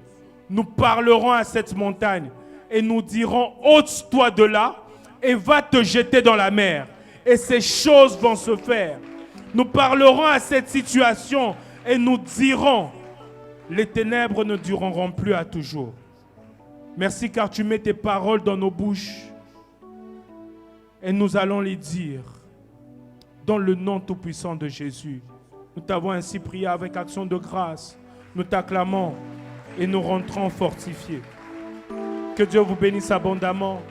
Nous parlerons à cette montagne et nous dirons, ôte-toi de là et va te jeter dans la mer. Et ces choses vont se faire. Nous parlerons à cette situation et nous dirons, les ténèbres ne dureront plus à toujours. Merci car tu mets tes paroles dans nos bouches et nous allons les dire dans le nom tout-puissant de Jésus. Nous t'avons ainsi prié avec action de grâce. Nous t'acclamons et nous rentrons fortifiés. Que Dieu vous bénisse abondamment.